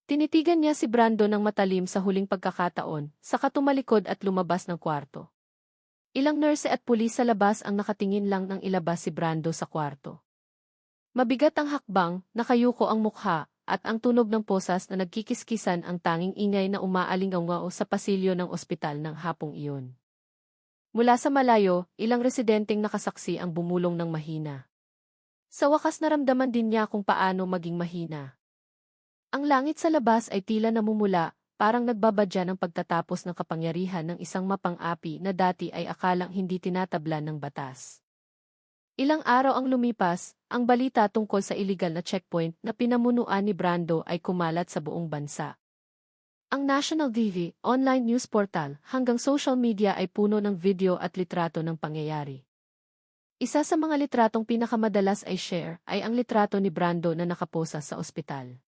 Tinitigan niya si Brando ng matalim sa huling pagkakataon, saka tumalikod at lumabas ng kwarto. Ilang nurse at pulis sa labas ang nakatingin lang nang ilabas si Brando sa kwarto. Mabigat ang hakbang, nakayuko ang mukha, at ang tunog ng posas na nagkikiskisan ang tanging ingay na umaalingaw-ngao sa pasilyo ng ospital ng hapong iyon. Mula sa malayo, ilang residenteng nakasaksi ang bumulong ng mahina. Sa wakas naramdaman din niya kung paano maging mahina. Ang langit sa labas ay tila namumula, parang nagbabadya ng pagtatapos ng kapangyarihan ng isang mapang-api na dati ay akalang hindi tinatablan ng batas. Ilang araw ang lumipas, ang balita tungkol sa iligal na checkpoint na pinamunuan ni Brando ay kumalat sa buong bansa. Ang National TV, online news portal, hanggang social media ay puno ng video at litrato ng pangyayari. Isa sa mga litratong pinakamadalas ay share ay ang litrato ni Brando na nakaposa sa ospital.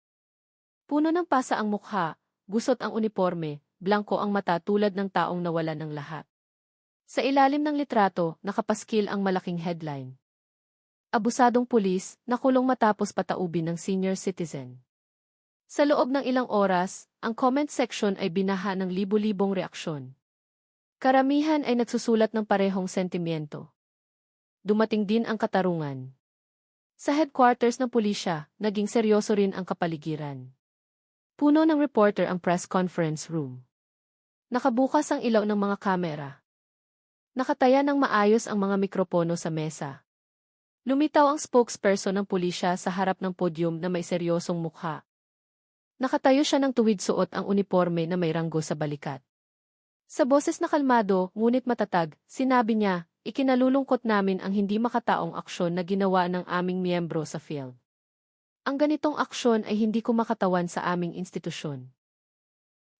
Puno ng pasa ang mukha, gusot ang uniforme, blanko ang mata tulad ng taong nawalan ng lahat. Sa ilalim ng litrato, nakapaskil ang malaking headline. Abusadong pulis, nakulong matapos pataubin ng senior citizen. Sa loob ng ilang oras, ang comment section ay binaha ng libu-libong reaksyon. Karamihan ay nagsusulat ng parehong sentimiento. Dumating din ang katarungan. Sa headquarters ng pulisya, naging seryoso rin ang kapaligiran. Puno ng reporter ang press conference room. Nakabukas ang ilaw ng mga kamera. Nakataya ng maayos ang mga mikropono sa mesa. Lumitaw ang spokesperson ng pulisya sa harap ng podium na may seryosong mukha. Nakatayo siya ng tuwid suot ang uniforme na may ranggo sa balikat. Sa boses na kalmado, ngunit matatag, sinabi niya, ikinalulungkot namin ang hindi makataong aksyon na ginawa ng aming miyembro sa field. Ang ganitong aksyon ay hindi kumakatawan sa aming institusyon.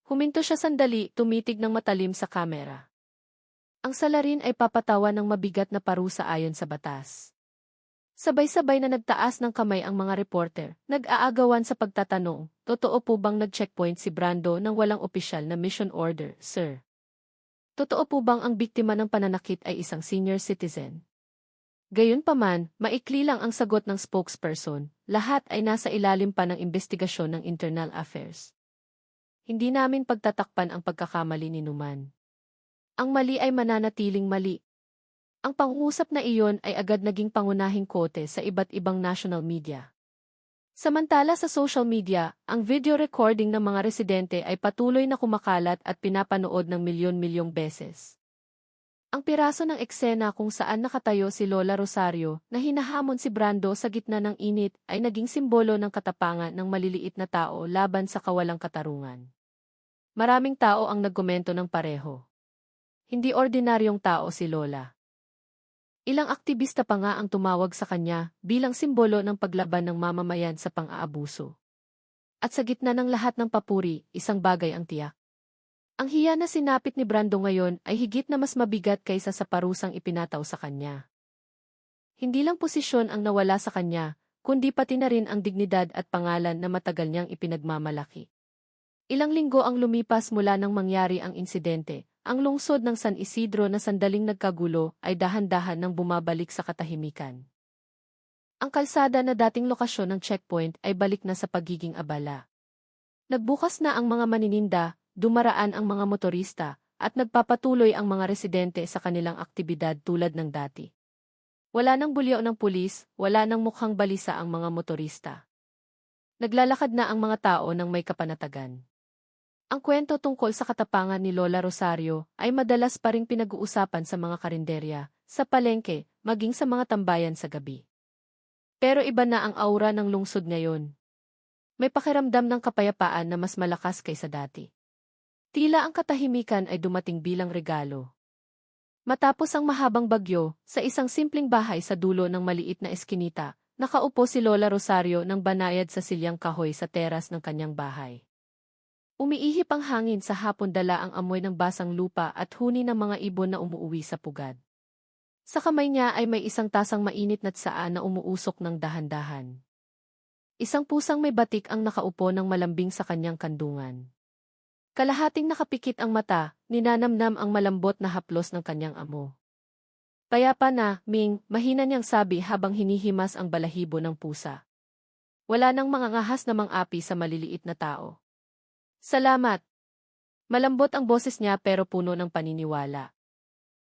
Huminto siya sandali, tumitig ng matalim sa kamera. Ang salarin ay papatawan ng mabigat na parusa ayon sa batas. Sabay-sabay na nagtaas ng kamay ang mga reporter, nag-aagawan sa pagtatanong, totoo po bang nag-checkpoint si Brando nang walang opisyal na mission order, sir? Totoo po bang ang biktima ng pananakit ay isang senior citizen? Gayunpaman, maikli lang ang sagot ng spokesperson, lahat ay nasa ilalim pa ng investigasyon ng Internal Affairs. hindi namin pagtatakpan ang pagkakamali ni Numan. Ang mali ay mananatiling mali. Ang pangungusap na iyon ay agad naging pangunahing kote sa iba't ibang national media. Samantala sa social media, ang video recording ng mga residente ay patuloy na kumakalat at pinapanood ng milyon-milyong beses. Ang piraso ng eksena kung saan nakatayo si Lola Rosario na hinahamon si Brando sa gitna ng init ay naging simbolo ng katapangan ng maliliit na tao laban sa kawalang katarungan. Maraming tao ang nagkomento ng pareho. Hindi ordinaryong tao si Lola. Ilang aktivista pa nga ang tumawag sa kanya bilang simbolo ng paglaban ng mamamayan sa pang-aabuso. At sa gitna ng lahat ng papuri, isang bagay ang tiyak. Ang hiya na sinapit ni Brando ngayon ay higit na mas mabigat kaysa sa parusang ipinataw sa kanya. Hindi lang posisyon ang nawala sa kanya, kundi pati na rin ang dignidad at pangalan na matagal niyang ipinagmamalaki. Ilang linggo ang lumipas mula nang mangyari ang insidente. Ang lungsod ng San Isidro na sandaling nagkagulo ay dahan-dahan nang bumabalik sa katahimikan. Ang kalsada na dating lokasyon ng checkpoint ay balik na sa pagiging abala. Nagbukas na ang mga manininda, dumaraan ang mga motorista, at nagpapatuloy ang mga residente sa kanilang aktibidad tulad ng dati. Wala nang bulyaw ng pulis, wala nang mukhang balisa ang mga motorista. Naglalakad na ang mga tao ng may kapanatagan. Ang kwento tungkol sa katapangan ni Lola Rosario ay madalas pa ring pinag-uusapan sa mga karinderya, sa palengke, maging sa mga tambayan sa gabi. Pero iba na ang aura ng lungsod ngayon. May pakiramdam ng kapayapaan na mas malakas kaysa dati. Tila ang katahimikan ay dumating bilang regalo. Matapos ang mahabang bagyo, sa isang simpleng bahay sa dulo ng maliit na eskinita, nakaupo si Lola Rosario ng banayad sa silyang kahoy sa teras ng kanyang bahay. Umiihip ang hangin sa hapon, dala ang amoy ng basang lupa at huni ng mga ibon na umuuwi sa pugad. Sa kamay niya ay may isang tasang mainit na tsaa na umuusok ng dahan-dahan. Isang pusang may batik ang nakaupo ng malambing sa kanyang kandungan. Kalahating nakapikit ang mata, ninanamnam ang malambot na haplos ng kanyang amo. Payapa na, Ming, mahina niyang sabi habang hinihimas ang balahibo ng pusa. Wala nang mangangahas na mang-api sa maliliit na tao. Salamat. Malambot ang boses niya pero puno ng paniniwala.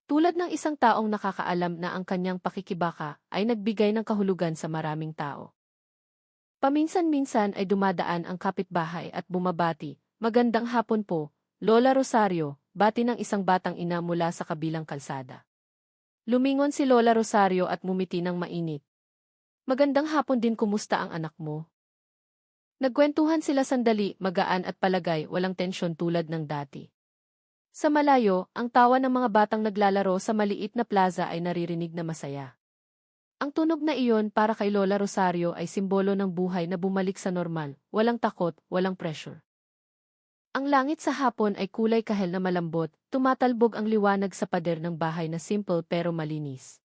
Tulad ng isang taong nakakaalam na ang kanyang pakikibaka ay nagbigay ng kahulugan sa maraming tao. Paminsan-minsan ay dumadaan ang kapitbahay at bumabati, "Magandang hapon po, Lola Rosario," bati ng isang batang ina mula sa kabilang kalsada. Lumingon si Lola Rosario at mumiti ng mainit. "Magandang hapon din, kumusta ang anak mo?" Nagkwentuhan sila sandali, magaan at palagay, walang tensyon tulad ng dati. Sa malayo, ang tawa ng mga batang naglalaro sa maliit na plaza ay naririnig na masaya. Ang tunog na iyon para kay Lola Rosario ay simbolo ng buhay na bumalik sa normal, walang takot, walang pressure. Ang langit sa hapon ay kulay kahel na malambot, tumatalbog ang liwanag sa pader ng bahay na simple pero malinis.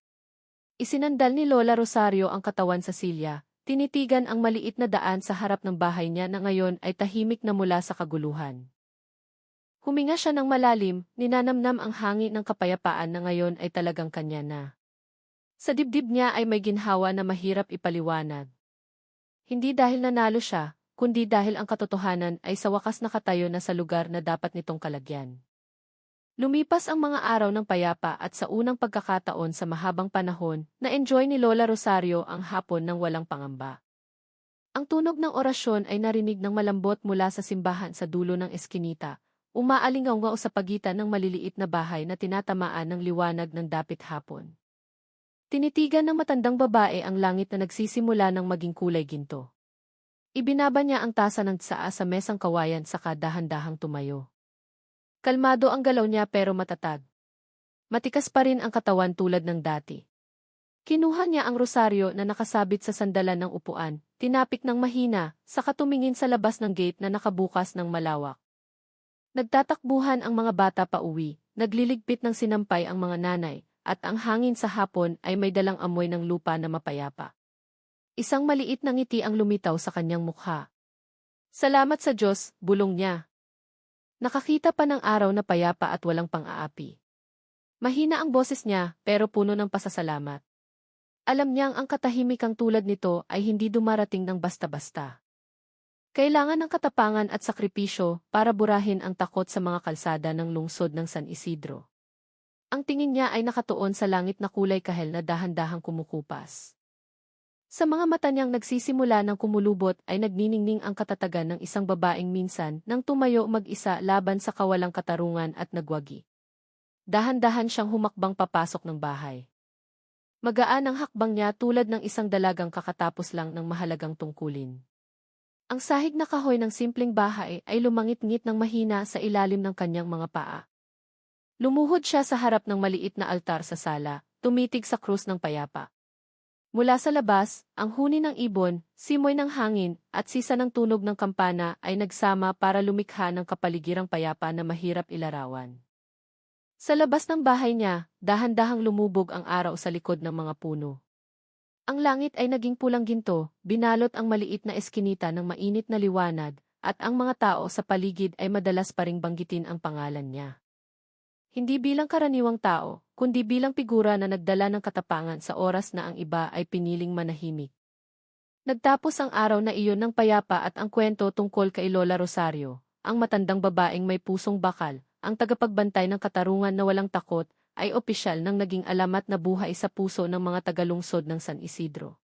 Isinandal ni Lola Rosario ang katawan sa silya. Tinitigan ang maliit na daan sa harap ng bahay niya na ngayon ay tahimik na mula sa kaguluhan. Huminga siya ng malalim, ninanamnam ang hangin ng kapayapaan na ngayon ay talagang kanya na. Sa dibdib niya ay may ginhawa na mahirap ipaliwanag. Hindi dahil nanalo siya, kundi dahil ang katotohanan ay sa wakas nakatayo na sa lugar na dapat nitong kalagyan. Lumipas ang mga araw ng payapa at sa unang pagkakataon sa mahabang panahon, na-enjoy ni Lola Rosario ang hapon ng walang pangamba. Ang tunog ng orasyon ay narinig ng malambot mula sa simbahan sa dulo ng eskinita, umaalingaw sa pagitan ng maliliit na bahay na tinatamaan ng liwanag ng dapit hapon. Tinitigan ng matandang babae ang langit na nagsisimula ng maging kulay ginto. Ibinaba niya ang tasa ng tsaa sa mesang kawayan saka dahan-dahang tumayo. Kalmado ang galaw niya pero matatag. Matikas pa rin ang katawan tulad ng dati. Kinuha niya ang rosaryo na nakasabit sa sandalan ng upuan, tinapik ng mahina, saka tumingin sa labas ng gate na nakabukas ng malawak. Nagtatakbuhan ang mga bata pa uwi, nagliligpit ng sinampay ang mga nanay, at ang hangin sa hapon ay may dalang amoy ng lupa na mapayapa. Isang maliit na ngiti ang lumitaw sa kanyang mukha. "Salamat sa Diyos," bulong niya. Nakakita pa ng araw na payapa at walang pang-aapi. Mahina ang boses niya, pero puno ng pasasalamat. Alam niyang ang katahimikang tulad nito ay hindi dumarating ng basta-basta. Kailangan ng katapangan at sakripisyo para burahin ang takot sa mga kalsada ng lungsod ng San Isidro. Ang tingin niya ay nakatuon sa langit na kulay kahel na dahan-dahang kumukupas. Sa mga mata niyang nagsisimula ng kumulubot ay nagniningning ang katatagan ng isang babaeng minsan nang tumayo mag-isa laban sa kawalang katarungan at nagwagi. Dahan-dahan siyang humakbang papasok ng bahay. Magaan ang hakbang niya tulad ng isang dalagang kakatapos lang ng mahalagang tungkulin. Ang sahig na kahoy ng simpleng bahay ay lumangit-ngit ng mahina sa ilalim ng kanyang mga paa. Lumuhod siya sa harap ng maliit na altar sa sala, tumitig sa krus ng payapa. Mula sa labas, ang huni ng ibon, simoy ng hangin, at sisa ng tunog ng kampana ay nagsama para lumikha ng kapaligirang payapa na mahirap ilarawan. Sa labas ng bahay niya, dahan-dahang lumubog ang araw sa likod ng mga puno. Ang langit ay naging pulang ginto, binalot ang maliit na eskinita ng mainit na liwanag, at ang mga tao sa paligid ay madalas pa ring banggitin ang pangalan niya. Hindi bilang karaniwang tao, kundi bilang figura na nagdala ng katapangan sa oras na ang iba ay piniling manahimik. Nagtapos ang araw na iyon ng payapa at ang kwento tungkol kay Lola Rosario, ang matandang babaeng may pusong bakal, ang tagapagbantay ng katarungan na walang takot, ay opisyal nang naging alamat na buhay sa puso ng mga tagalungsod ng San Isidro.